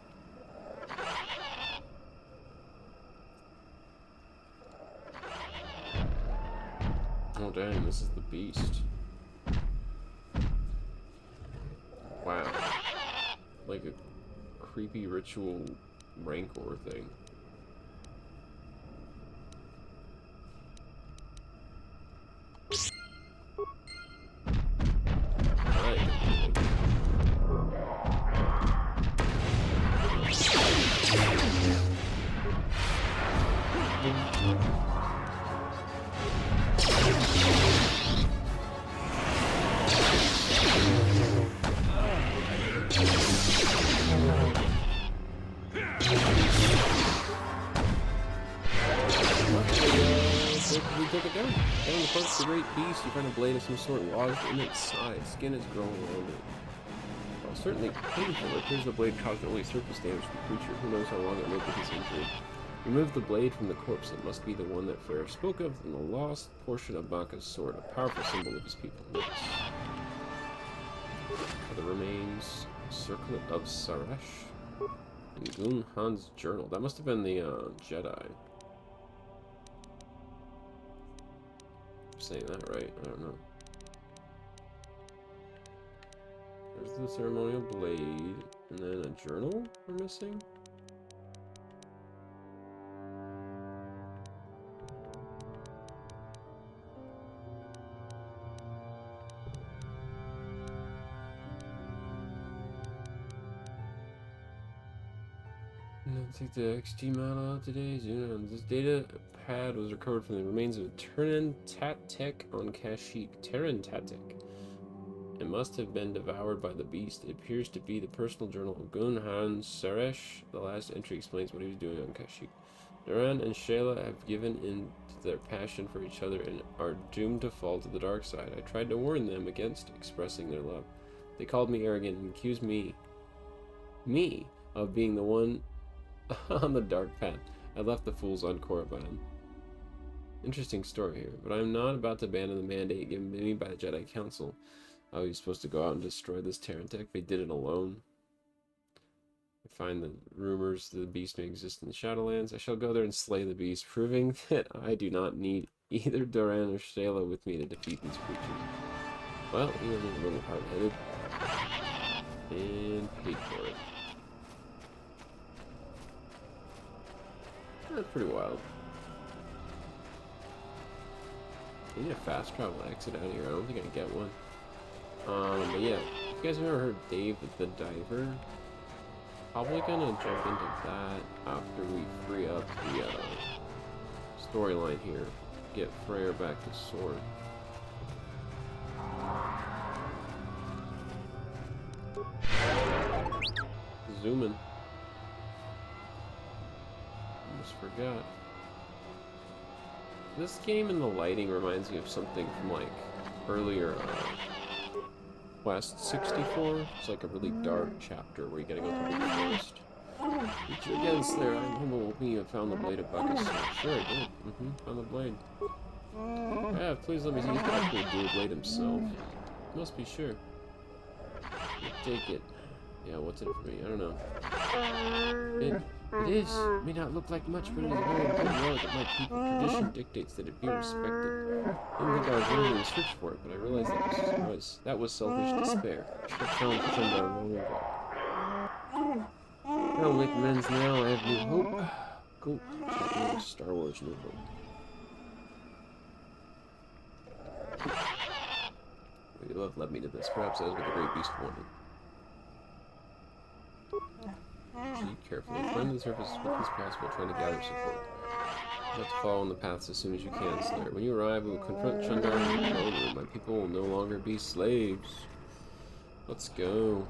Oh dang, this is the beast. Wow. Like a creepy ritual rancor thing. We took it down. Down the front of the great beast, you find a blade of some sort lodged in its side. Skin is growing around it. While certainly painful, it appears the blade caused only surface damage to the creature. Who knows how long it lived with his injury. Remove the blade from the corpse. It must be the one that Freyr spoke of in the lost portion of Baka's sword, a powerful symbol of his people. Yes. The remains, Circlet of Saresh, and Gun Han's journal. That must have been the Jedi. Saying that right? I don't know. There's the ceremonial blade, and then a journal we're missing. Let's take the XG model out today. Zoom on this data pad was recovered from the remains of Terran Tatek on Kashyyyk. Terran Tatek. It must have been devoured by the beast. It appears to be the personal journal of Gun Han Saresh. The last entry explains what he was doing on Kashyyyk. Duran and Shayla have given in to their passion for each other and are doomed to fall to the dark side. I tried to warn them against expressing their love. They called me arrogant and accused me of being the one on the dark path. I left the fools on Korriban. Interesting story here, but I'm not about to abandon the mandate given me by the Jedi Council. I was supposed to go out and destroy this Terran tech. They did it alone. I find the rumors that the beast may exist in the Shadowlands. I shall go there and slay the beast, proving that I do not need either Duran or Shayla with me to defeat these creatures. Well, he was a little hard-headed. And paid for it. That's pretty wild. I need a fast travel exit out of here. I don't think I get one. But yeah, if you guys have ever heard Dave the Diver, probably gonna jump into that after we free up the storyline here. Get Freyr back to sword. Zooming. Almost forgot. This game and the lighting reminds me of something from like earlier Quest 64. It's like a really dark chapter where you gotta go through the forest. Reach you again, Slayer. I'm humble with me and found the blade of Buckus. Sure, I did. Found the blade. Yeah, please let me see. He's got a cool dual blade himself. Must be sure. Take it. Yeah, what's in it for me? I don't know. It is. It may not look like much, but it is a very important relic of my people. Tradition dictates that it be respected. I didn't think I was really going to search for it, but I realized that was selfish despair. I should have challenged Chundar long ago. I'll make amends now. I have new hope. Cool. Chapter of Star Wars New Hope. Your love led me to this. Perhaps that is what the Great Beast wanted. Proceed carefully. Climb to the surface as quickly as possible, trying to gather support. You have to follow on the paths as soon as you can, Slayer. When you arrive, we will confront Chundar in the throne room. My people will no longer be slaves. Let's go.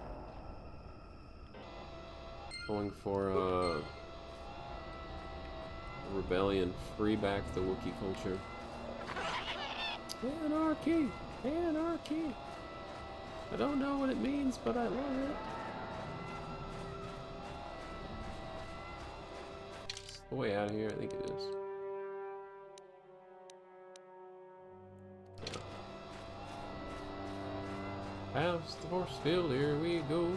Going for rebellion. Free back the Wookiee culture. Anarchy! Anarchy! I don't know what it means, but I love it. Is the way out of here? I think it is. Yeah. Past the force field, here we go.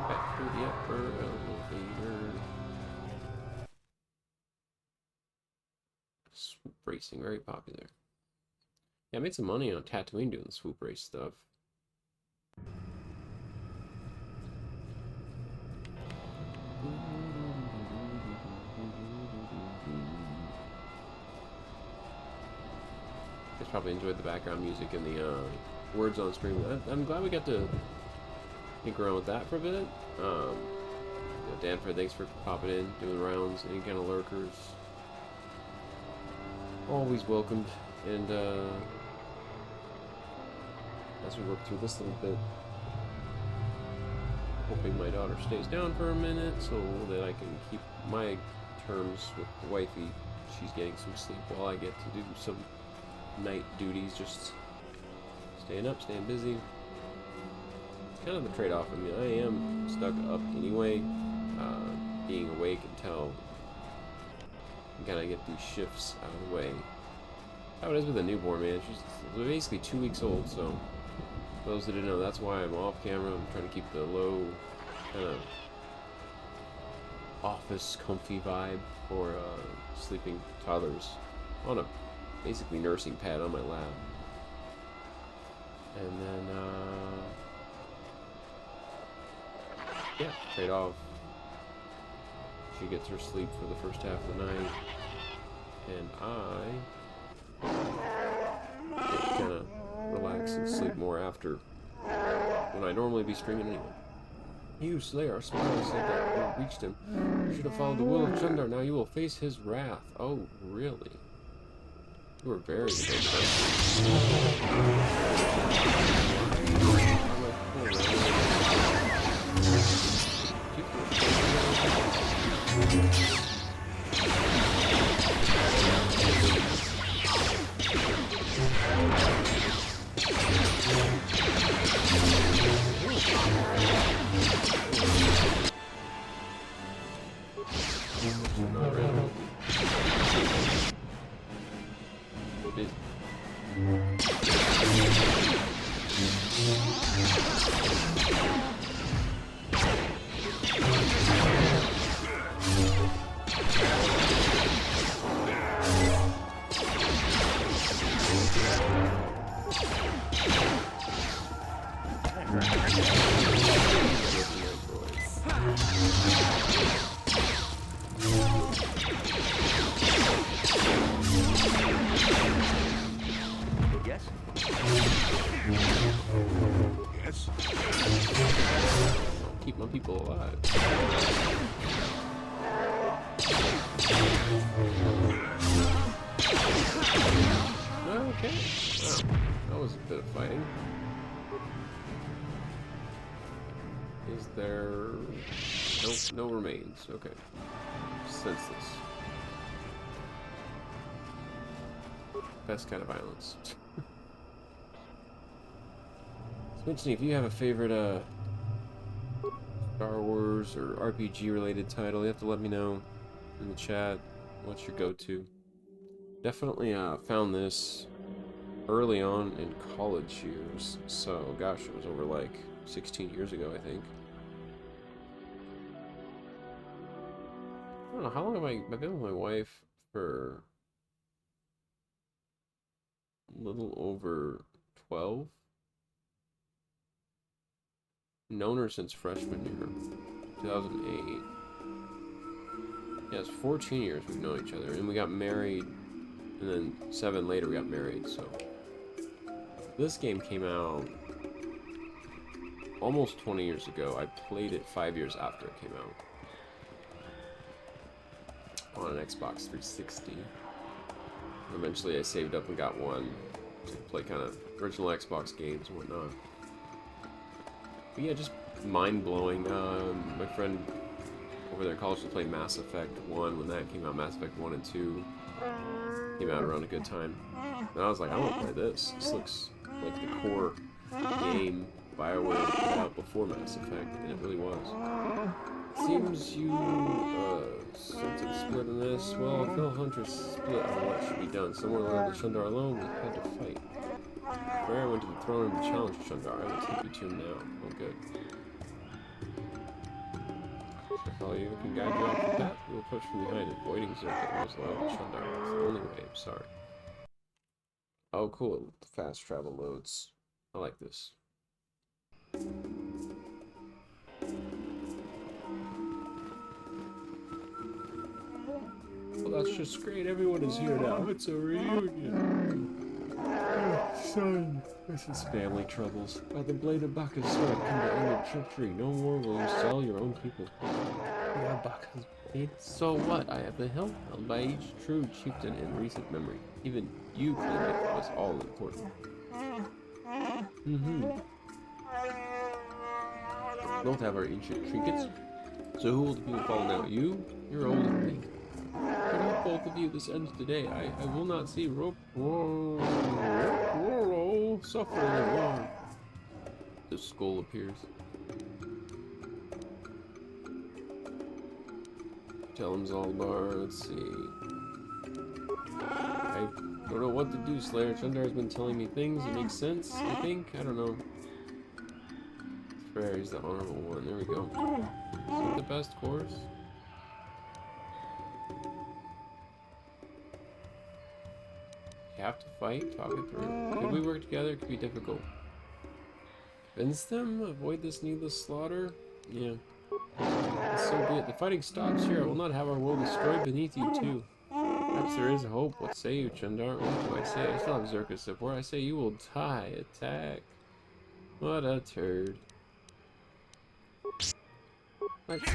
Back to the upper elevator. Swoop racing, very popular. Yeah, I made some money on Tatooine doing the swoop race stuff. Guys probably enjoyed the background music and the words on screen. I'm glad we got to think around with that for a bit. You know, Danford, thanks for popping in, doing rounds, any kind of lurkers. Always welcomed, and as we work through this little bit, hoping my daughter stays down for a minute so that I can keep my terms with the wifey. She's getting some sleep while I get to do some night duties, just staying up, staying busy. It's kind of the trade-off. I mean, I am stuck up anyway, being awake until you kind of get these shifts out of the way. How it is with a newborn, man. She's basically 2 weeks old, so for those that didn't know, that's why I'm off camera. I'm trying to keep the low, kind of office comfy vibe for sleeping toddlers on a basically nursing pad on my lap. And then, yeah, trade off. She gets her sleep for the first half of the night, and I get to kind of relax and sleep more after when I normally be streaming anyway. You, Slayer, Smiley said that you reached him. You should have followed the will of Chundar. Now you will face his wrath. Oh, really? You were very keep my people alive. Okay. Wow. That was a bit of fighting. Is there... Nope, no remains. Okay. Sense this. Best kind of violence. Mentioning if you have a favorite Star Wars or RPG related title, you have to let me know in the chat. What's your go-to? Definitely found this early on in college years. So gosh, it was over like 16 years ago, I think. I don't know, how long have I've been with my wife for a little over 12? Known her since freshman year, 2008. Yeah, it's 14 years we've known each other, and we got married, and then 7 later we got married, so. This game came out almost 20 years ago. I played it 5 years after it came out. On an Xbox 360. Eventually I saved up and got one to play kind of original Xbox games and whatnot. But yeah, just mind-blowing. My friend over there in college was playing Mass Effect 1 when that came out. Mass Effect 1 and 2 came out around a good time. And I was like, I want to play this. This looks like the core game BioWare put out before Mass Effect, and it really was. Seems you sent to the split in this. Well, Phil Hunter split on what should be done. Somewhere along the Shundar alone, we had to fight. Freyr went to the throne room to challenge Shundar. I will take you to him now. Oh, good. Should I follow you? I can guide you off the path. We will approach from behind, avoiding Zerk and most loyal to Shundar. It's the only way. I'm sorry. Oh, cool. Fast travel modes. I like this. Well, that's just great. Everyone is here now. It's a reunion. Son, this is family troubles. By the blade of Bacchus sword, come to end your treachery. No more will you sell your own people. Your Bacchus blade? So what? I have the hilt held by each true chieftain in recent memory. Even you claim it was all important. Both have our ancient trinkets. So who will the people follow now? You? You're older than me. But not both of you. This ends today. I will not see suffering alone. The skull appears. Tell him Zalbar. Let's see. I don't know what to do, Slayer. Shundar has been telling me things. It makes sense, I think. I don't know. Freyr, he's the honorable one. There we go. Is it the best course? You have to fight, talk it through. Could we work together? It could be difficult. Convince them? Avoid this needless slaughter? Yeah. So be it. The fighting stops here. I will not have our world destroyed beneath you too. Perhaps there is hope. What say you, Chandar? What do I say? I still have Zerka's support. I say you will die. Attack. What a turd. Let's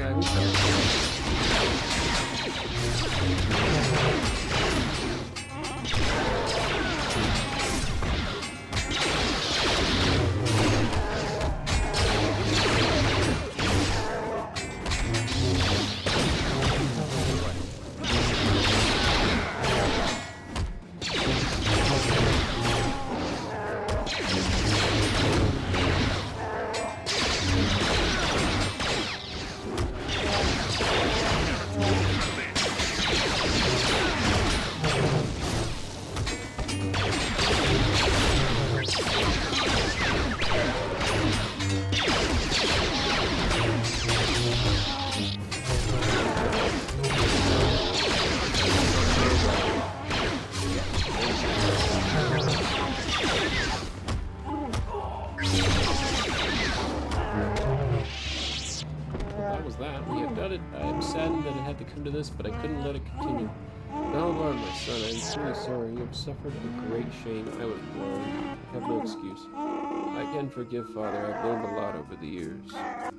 to this, but I couldn't let it continue. Now, Lord, my son, I am truly sorry. You have suffered a great shame. I was blind. I have no excuse. I can forgive, Father. I've learned a lot over the years. A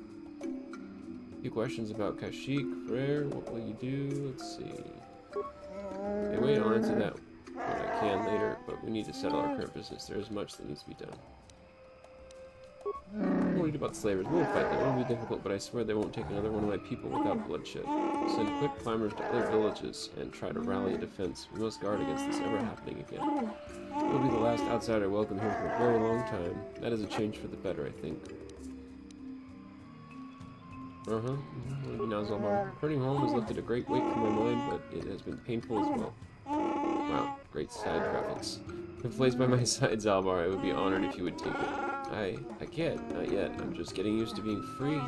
few questions about Kashyyyk, Freyr. What will you do? Let's see. Okay, wait, I'll answer that when I can later, but we need to settle our current business. There is much that needs to be done. worried about slavers. We'll fight them. It'll be difficult, but I swear they won't take another one of my people without bloodshed. Send quick climbers to other villages and try to rally a defense. We must guard against this ever happening again. You'll be the last outsider welcome here for a very long time. That is a change for the better, I think. Now, Zalbar. Returning home has lifted a great weight from my mind, but it has been painful as well. Wow, great side traffics. If placed by my side, Zalbar, I would be honored if you would take it. I can't, not yet. I'm just getting used to being free,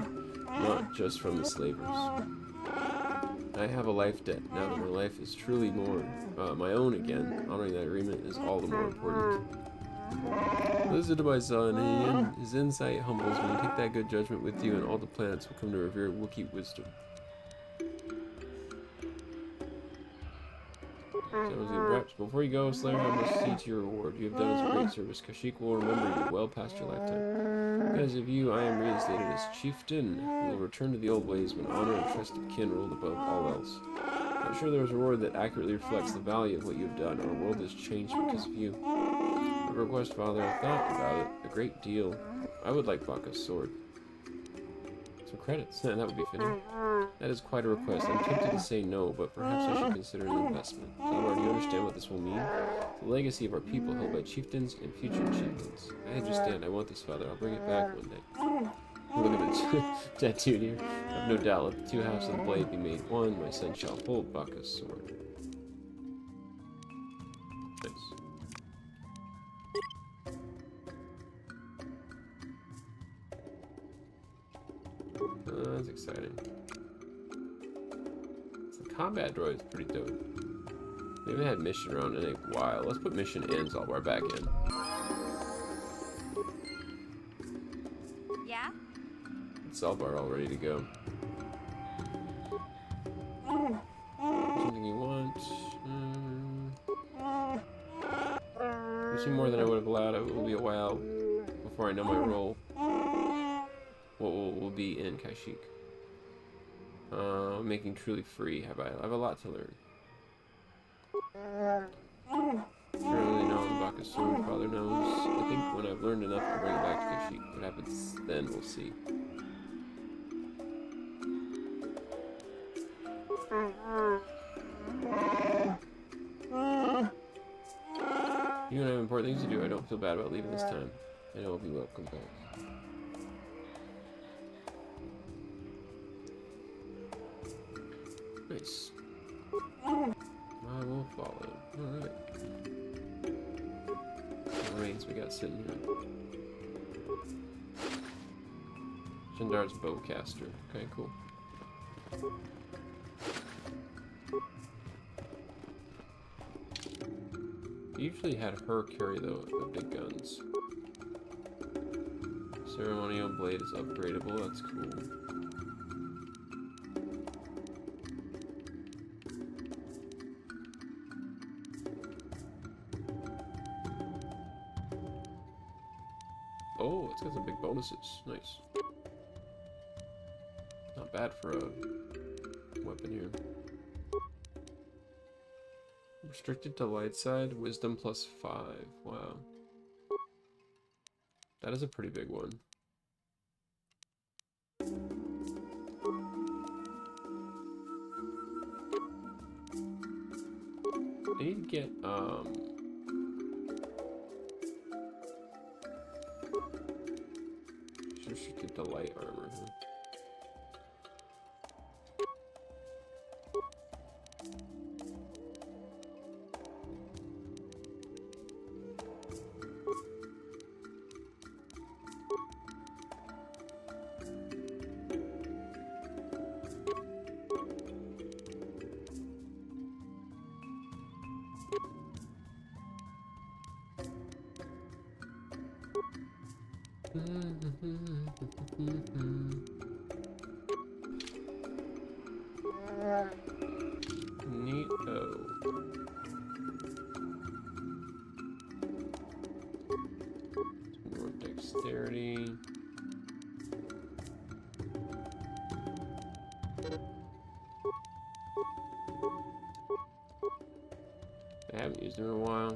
not just from the slavers. I have a life debt. Now that my life is truly more my own again, honoring that agreement is all the more important. Listen to my son. His insight humbles me. Take that good judgment with you, and all the planets will come to revere Wookiee wisdom. Perhaps before you go, Slayer, I must see to your reward. You have done us great service. Kashyyyk will remember you well past your lifetime. Because of you, I am reinstated as chieftain. We will return to the old ways when honor and trust of kin ruled above all else. I'm sure there is a reward that accurately reflects the value of what you have done. Our world has changed because of you. A request, Father. I thought about it a great deal. I would like Baka's sword. Some credits. That would be fitting. That is quite a request. I'm tempted to say no, but perhaps I should consider an investment. Zalbar, do you understand what this will mean? The legacy of our people held by chieftains and future chieftains. I understand. I want this, Father. I'll bring it back one day. Look at the tattoo here. I have no doubt. Let the two halves of the blade be made one. My son shall hold Baka's sword. Nice. That's exciting. The combat droid is pretty dope. We haven't had mission around in a while. Let's put mission and Zalbar back in. Yeah? Zalbar all ready to go. Something you want? You see more than I would have allowed. It will be a while before I know my role. What will be in Kashyyyk. Making truly free. I have a lot to learn. Surely know Baka's sword, Father knows. I think when I've learned enough, I'll bring it back to Kashyyyk. What happens then, we'll see. You and I have important things to do. I don't feel bad about leaving this time. I know I'll be welcome back. Nice. I will follow. Alright. What reins we got sitting here? Shindar's bowcaster. Okay, cool. Usually had her carry the big guns. Ceremonial blade is upgradable. That's cool. Oh, it's got some big bonuses. Nice. Not bad for a weapon here. Restricted to light side, wisdom +5. Wow. That is a pretty big one. I need to get, restricted to light armor, huh? Neato. More dexterity. I haven't used them in a while.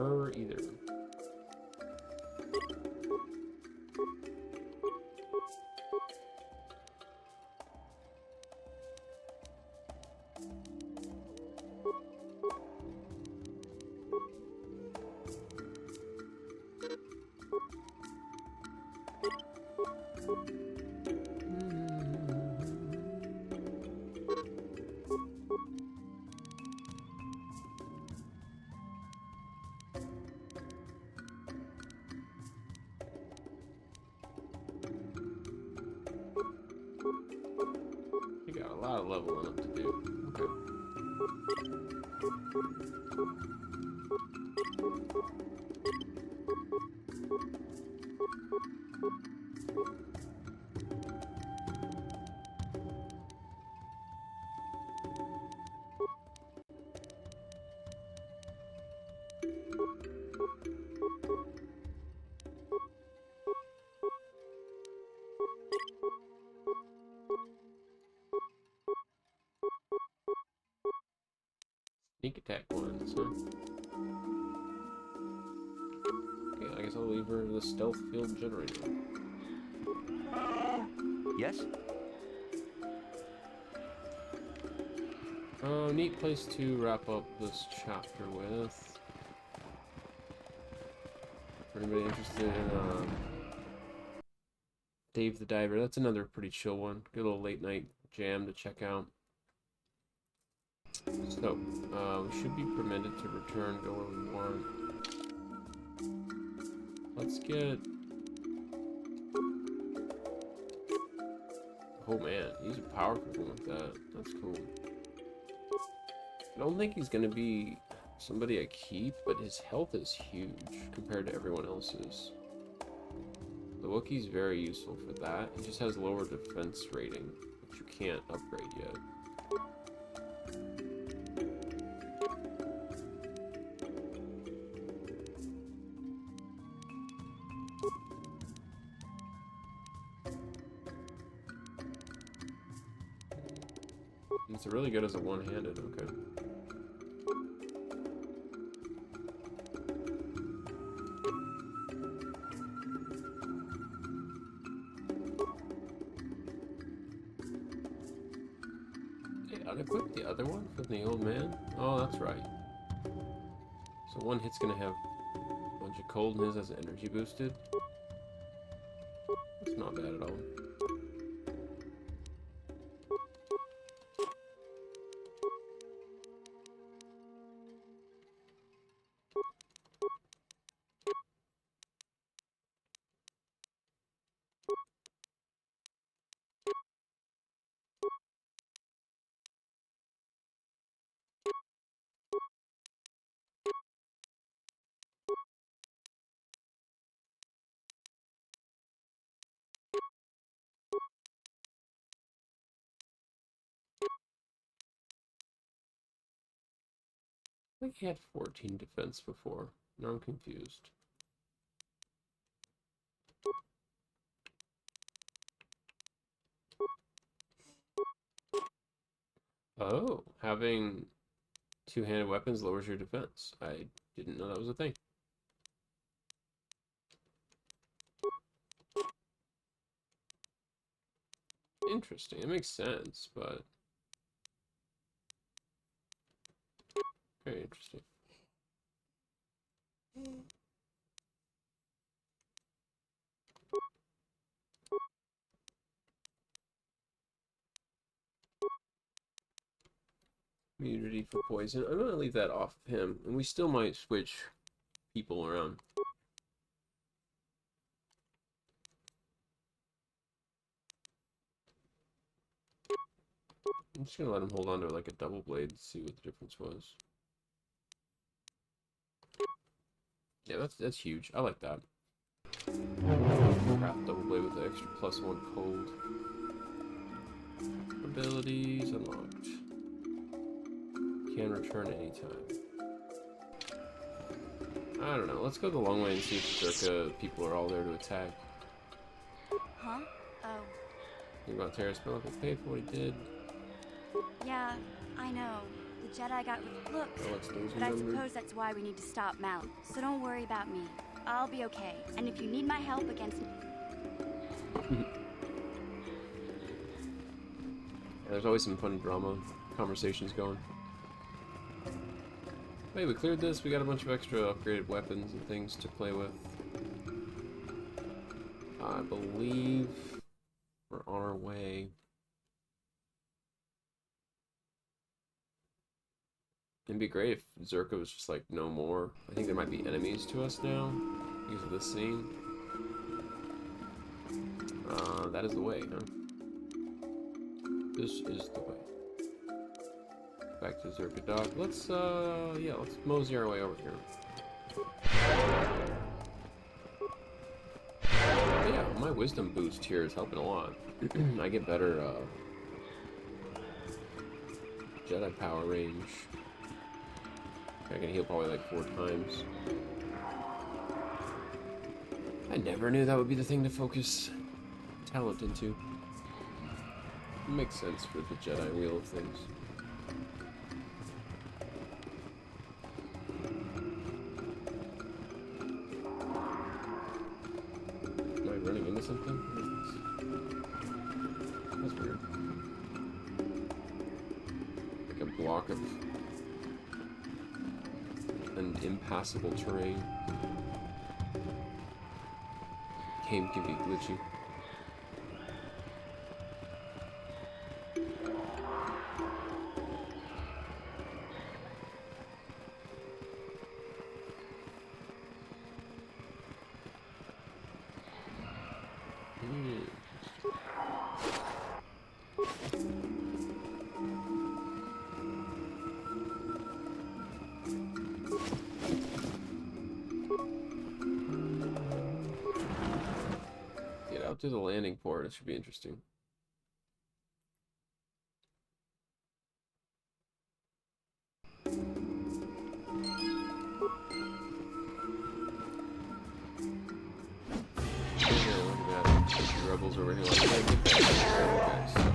her either. You got a lot of leveling up to do. Okay. Sneak attack ones, huh? Okay, I guess I'll leave her the stealth field generator. Yes? Oh, neat place to wrap up this chapter with. For anybody interested in Dave the Diver, that's another pretty chill one. Good little late night jam to check out. So, we should be permitted to return, go where we want. Let's get... Oh man, he's a powerful one with that. That's cool. I don't think he's gonna be somebody I keep, but his health is huge compared to everyone else's. The Wookiee's very useful for that. He just has lower defense rating, which you can't upgrade yet. It's really good as a one-handed, okay. Did I unequip the other one from the old man? Oh, that's right. So one hit's gonna have a bunch of cold and his has energy boosted. That's not bad at all. I think he had 14 defense before. Now I'm confused. Oh, having two-handed weapons lowers your defense. I didn't know that was a thing. Interesting. It makes sense, but very interesting. Immunity for poison. I'm gonna leave that off of him, and we still might switch people around. I'm just gonna let him hold on to like a double blade and see what the difference was. Yeah, that's huge. I like that. Crap, double blade with the extra +1 cold. Abilities unlocked. Can return anytime. I don't know. Let's go the long way and see if Zerka people are all there to attack. Huh? Oh. Think about Terrace Milk paid for what he did. Yeah, I know. The Jedi got looks, Alex knows but I remembered. suppose that's why we need to stop Mal. So don't worry about me. I'll be okay. And if you need my help against... There's always some fun drama conversations going. Hey, we cleared this. We got a bunch of extra upgraded weapons and things to play with. I believe we're on our way. It'd be great if Zerka was just like no more. I think there might be enemies to us now because of this scene. That is the way, huh? This is the way. Back to Zerka Dock. Let's let's mosey our way over here. But yeah, my wisdom boost here is helping a lot. I get better Jedi power range. I can heal probably like 4 times. I never knew that would be the thing to focus talent into. Makes sense for the Jedi wheel of things. Am I running into something? What is this? That's weird. Like a block of an impassable terrain. Game can be glitchy. Get out to the landing port. It should be interesting. Rebels over here like, hey, get that guys.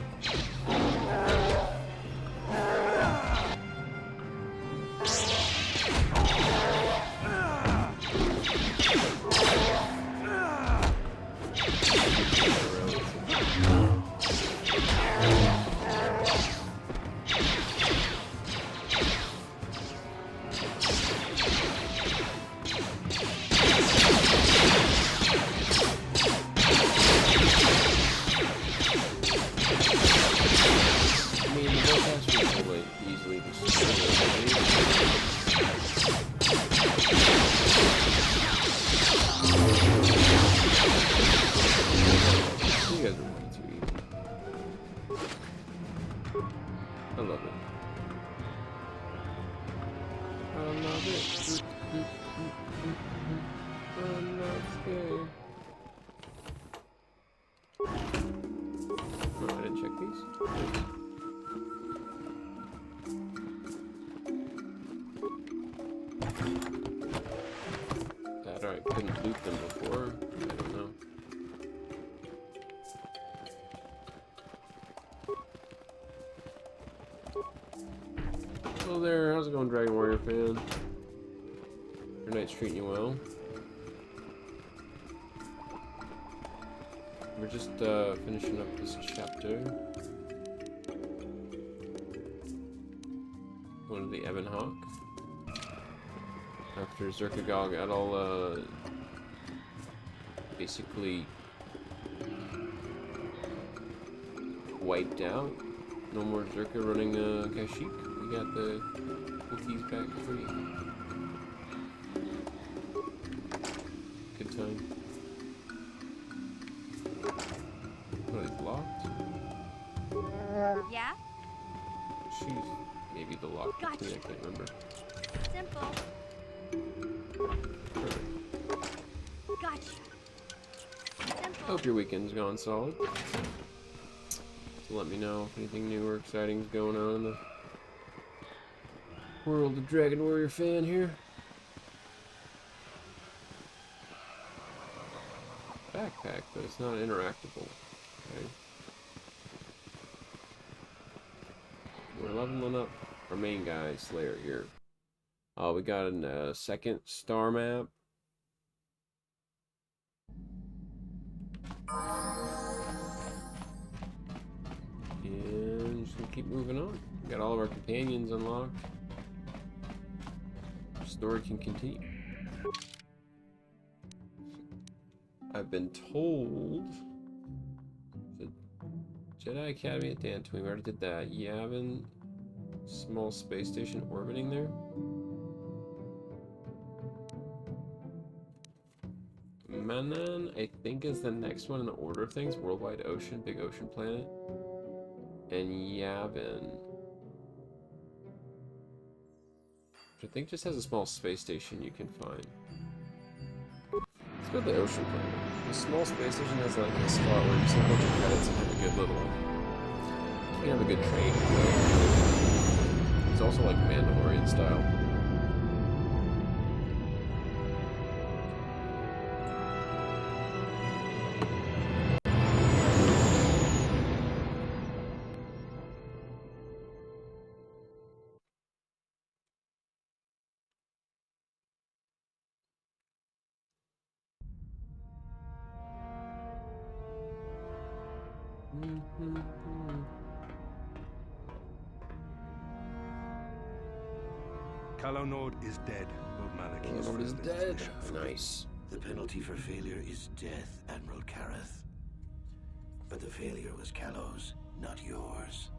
I love it. I love it. I'm not scared. Oh, I didn't check these. That or I couldn't loot them before. I don't know. Hello there, how's it going, Dragon Warrior fan? Your night's treating you well. We're just finishing up this chapter. Going to the Ebon Hawk. After Zerkagal got all basically wiped out. No more Zerka running Kashyyyk. We got the Wookiees back free. Good time. What, is blocked? Yeah? She's maybe the lock. Gotcha. I can't remember. Simple. Perfect. Gotcha. Simple. Hope your weekend's gone solid. So let me know if anything new or exciting is going on in the world of Dragon Warrior fan here. Backpack, but it's not interactable. Okay. We're leveling up. our main guy, Slayer, here. We got a second star map. And just gonna keep moving on. We got all of our companions unlocked. The story can continue. I've been told the Jedi Academy at Dantooine. We already did that. Yavin, small space station orbiting there. Manan, I think, is the next one in the order of things. Worldwide Ocean, big ocean planet. And Yavin, which I think just has a small space station you can find. Let's go to the ocean planet. The small space station has like a spot where you send a bunch of credits and have a good little... You can have a good trade. It's also like Mandalorian style. Calo Nord is dead, Lord Malik. Calo Nord is dead. Nice. The penalty for failure is death, Admiral Kareth. But the failure was Calo's, not yours.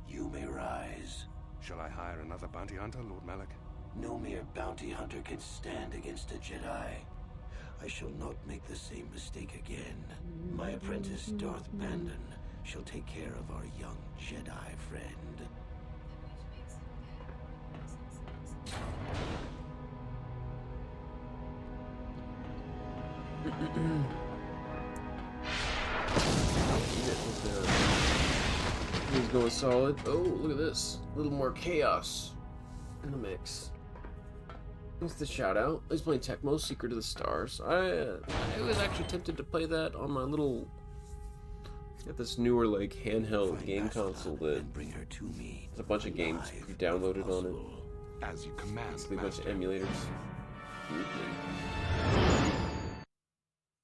You may rise. Shall I hire another bounty hunter, Lord Malik? No mere bounty hunter can stand against a Jedi. I shall not make the same mistake again. My apprentice, Darth Bandon, shall take care of our young Jedi friend. He's going solid. Oh, look at this. A little more chaos in the mix. Thanks the shout out. He's playing Tecmo, Secret of the Stars. I was actually tempted to play that on my little... Got this newer like handheld game console that bring her to me. There's a bunch of games downloaded on it. As you command, basically a bunch of emulators.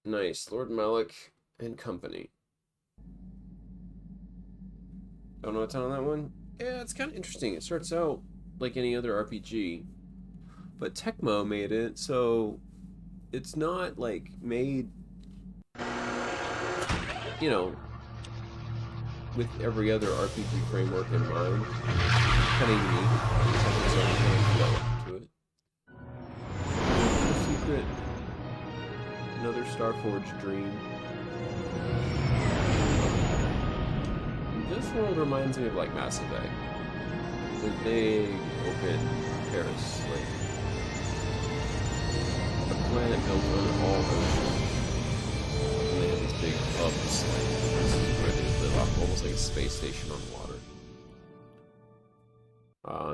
Nice, Lord Malik and company. Don't know what's on that one? Yeah, it's kind of interesting. It starts out like any other RPG, but Tecmo made it, so it's not like made, you know, with every other RPG framework in mind. Kind of unique. It's like its own kind of flow to it. Secret. Another Starforged dream. This world reminds me of like Mass Effect. The big open Paris, like a planet built on all oceans. And they have these big hubs, like this is where they live off, almost like a space station on water.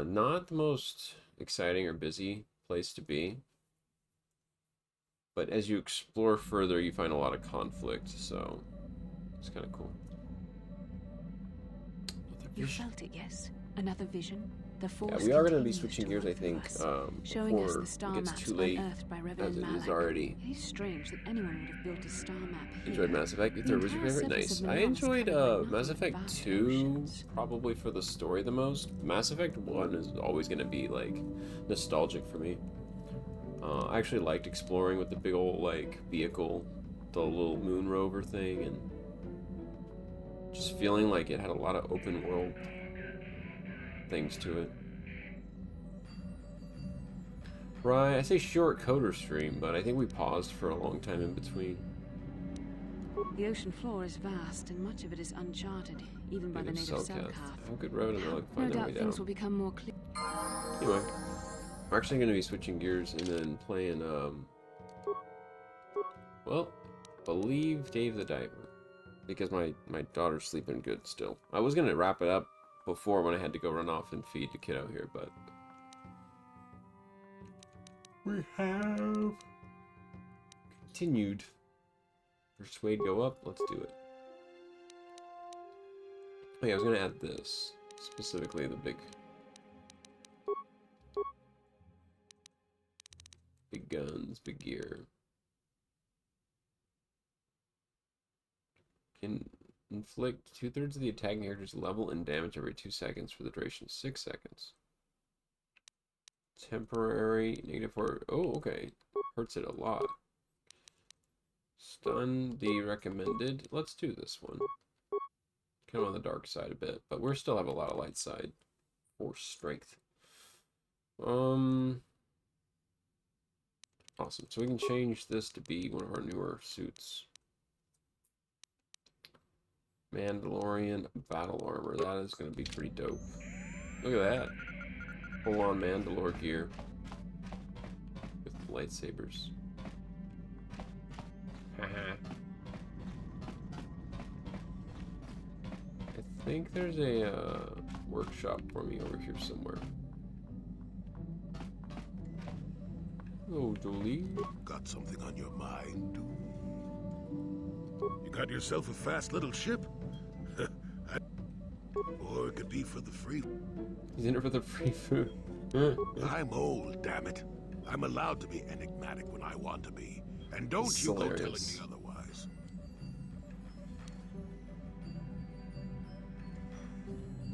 Not the most exciting or busy place to be. But as you explore further, you find a lot of conflict, so it's kind of cool. You felt it, yes? Another vision? The force yeah, we are going to be switching gears, I think, before it gets too late, as it is already. It is strange that anyone would have built a star map here. Enjoyed Mass Effect. Your third was your favorite? Nice. I enjoyed Mass Effect 2 probably for the story the most. Mass Effect 1 is always going to be, like, nostalgic for me. I actually liked exploring with the big old, like, vehicle, the little moon rover thing, and just feeling like it had a lot of open world things to it. Right, I say short KOTOR stream, but I think we paused for a long time in between. The ocean floor is vast, and much of it is uncharted, even by the native Cellcath. How could Revan and Alec find their way down? Things will become more clear. Anyway, we're actually going to be switching gears and then playing, well, believe Dave the Diver, because my daughter's sleeping good still. I was going to wrap it up before when I had to go run off and feed the kid out here, but we have continued. Persuade go up, let's do it. Oh yeah, I was going to add this, specifically the big big guns, big gear. Can inflict 2/3 of the attacking character's level and damage every 2 seconds for the duration of 6 seconds. Temporary, -4. Oh, okay. Hurts it a lot. Stun, the recommended. Let's do this one. Kind of on the dark side a bit, but we still have a lot of light side. Force strength. Awesome. So we can change this to be one of our newer suits. Mandalorian battle armor. That is going to be pretty dope. Look at that. Full on Mandalore gear. With lightsabers. Haha. I think there's a workshop for me over here somewhere. Oh, Jolie. Got something on your mind, dude? You got yourself a fast little ship? Or it could be for the free. He's in it for the free food. I'm old, damn it. I'm allowed to be enigmatic when I want to be. And don't It's you go hilarious. telling me otherwise.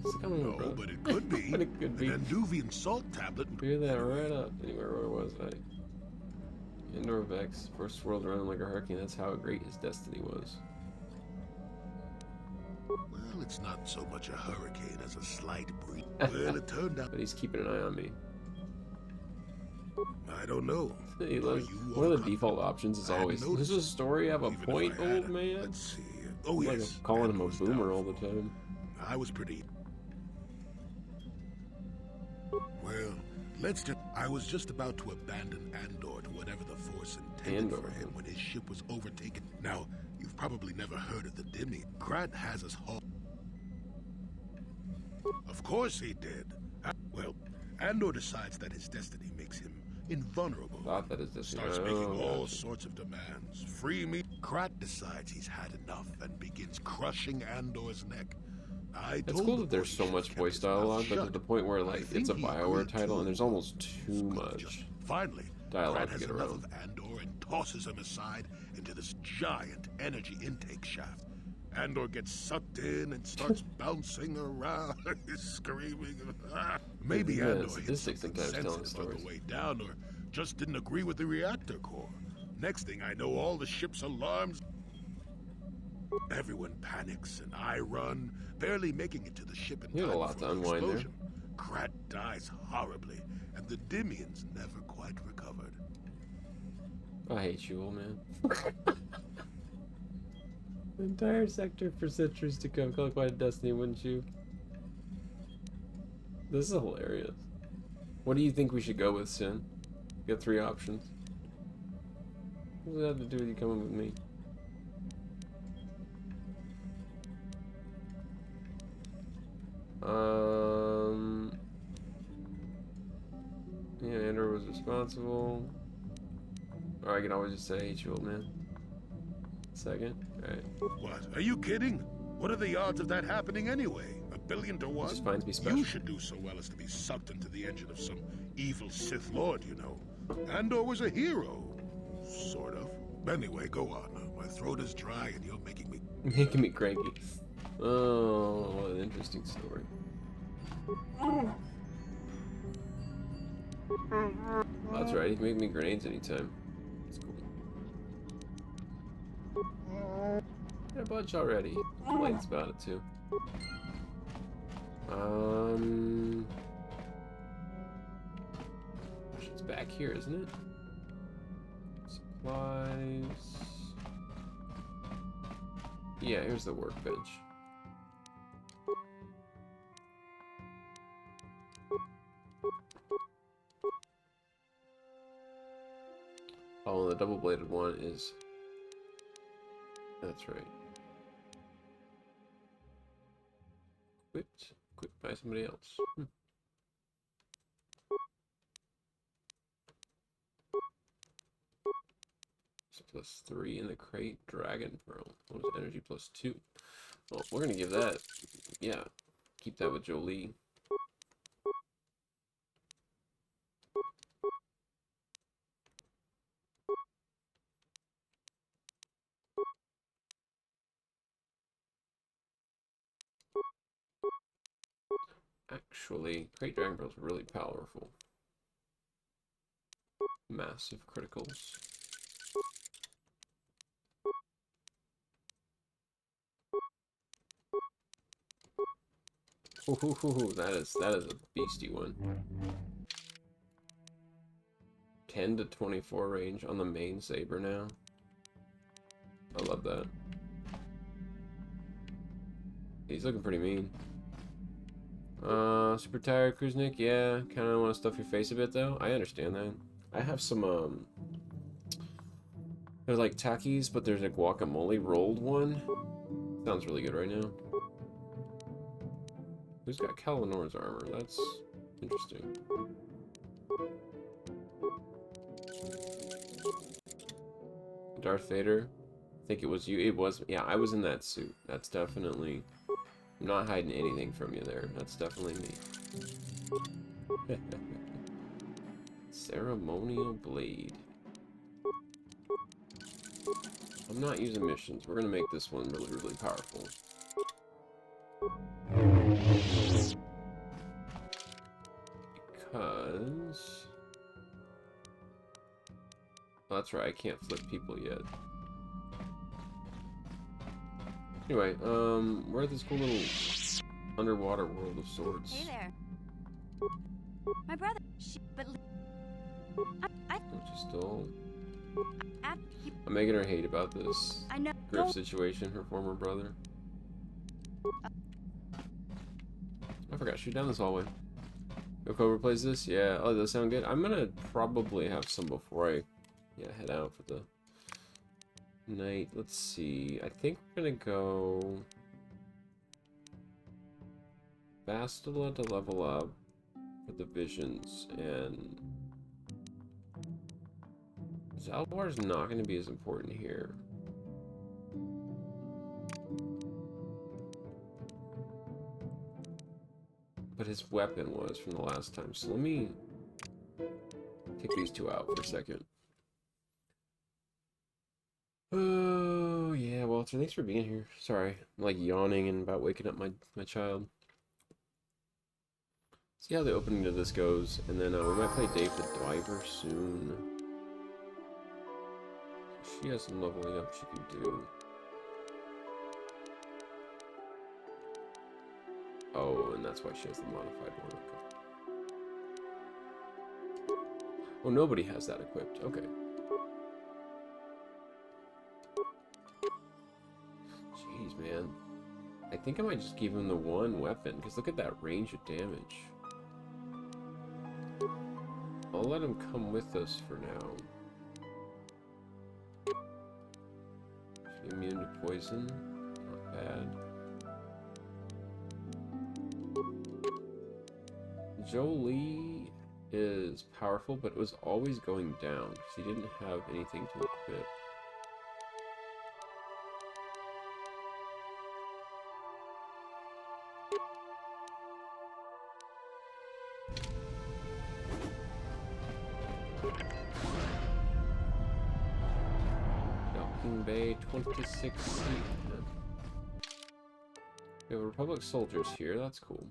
It's coming, No, bro. but it could be. But it could be. An Anduvian salt tablet. Figure that right up. Anyway, where was I? Indoor Vex. First swirled around like a hurricane. That's how great his destiny was. Well, it's not so much a hurricane as a slight breeze. Well, it turned out. But he's keeping an eye on me. I don't know. He Are loves, you one of the overcome- default options is I hadn't always, this noticed. is a story, have a Even if point, I had old it. man. Let's see. Oh, Like yes. I'm calling him a Andor's boomer all the doubtful. time. I was pretty. Well, I was just about to abandon Andor to whatever the Force intended Andor, for him huh? when his ship was overtaken. Now, you've probably never heard of the Dimmy. Krat has us all. Of course he did. Well, Andor decides that his destiny makes him invulnerable. Thought that is destiny. Starts Oh, making all gotcha. sorts of demands. Free me. Krat decides he's had enough and begins crushing Andor's neck. It's told cool the that there's boy so he much should've voice kept his mouth dialogue, but to shut. the point where, I like, think it's a he Bioware agreed title, to. and there's almost too much Finally, dialogue Krat to has get enough around. of Andor and tosses him aside into this giant energy intake shaft. Andor gets sucked in and starts bouncing around, screaming. Maybe Yeah, Andor it's hit sadistic something sometimes telling sensitive on stories. the way down, or just didn't agree with the reactor core. Next thing I know, all the ship's alarms. Everyone panics, and I run, barely making it to the ship in You had a time lot for to the unwind there. explosion. Krat dies horribly, and the Dimians never quite recovered. I hate you, old man. The entire sector for centuries to come, called quite a destiny, wouldn't you? This is hilarious. What do you think we should go with, Sin? You got 3 options. What does that have to do with you coming with me? Yeah, Andor was responsible. Or I can always just say, I hate you, old man. Second. Alright. What? Are you kidding? What are the odds of that happening anyway? 1,000,000,000 to 1? Just finds me special. You should do so well as to be sucked into the engine of some evil Sith Lord, you know. Andor was a hero. Sort of. Anyway, go on. My throat is dry and you're making me... Making me cranky. Oh, what an interesting story. That's right, he can make me grenades anytime. That's cool. Got a bunch already. Complains about it too. It's back here, isn't it? Supplies. Yeah, here's the workbench. Oh, and the double-bladed one is... That's right. Equipped by somebody else. It's +3 in the crate. Dragon Pearl. What is energy +2? Well, we're gonna give that. Yeah. Keep that with Jolie. Actually, Great Dragon Ball's really powerful. Massive criticals. Ooh, that is a beastie one. 10 to 24 range on the main saber now. I love that. He's looking pretty mean. Super tired, Kuznik? Yeah, kind of want to stuff your face a bit, though. I understand that. I have some, they're like Takis, but there's a guacamole rolled one. Sounds really good right now. Who's got Kalanor's armor? That's interesting. Darth Vader? I think it was you. It was, yeah, I was in that suit. That's definitely... I'm not hiding anything from you there. That's definitely me. Ceremonial Blade. I'm not using missions. We're gonna make this one really, really powerful. Because... Oh, that's right, I can't flip people yet. Anyway, we're at this cool little underwater world of sorts. Hey there. My brother. Which is still... I'm making her hate about this Griff situation, her former brother. I forgot, shoot down this hallway. Go Cobra plays this? Yeah. Oh, does that sound good? I'm gonna probably have some before I head out for the night. Let's see. I think we're gonna go Bastila to level up for the visions, and Zalbar's not gonna be as important here. But his weapon was from the last time, so let me take these two out for a second. Oh, yeah, Walter, thanks for being here. Sorry, I'm like yawning and about waking up my child. See how the opening to this goes, and then we might play Dave the Diver soon. She has some leveling up she can do. Oh, and that's why she has the modified one. Okay. Oh, nobody has that equipped. Okay. Jeez, man. I think I might just give him the one weapon, because look at that range of damage. I'll let him come with us for now. Is he immune to poison? Not bad. Jolie is powerful, but it was always going down, because he didn't have anything to equip. Docking Bay 26C. We have Republic soldiers here, that's cool.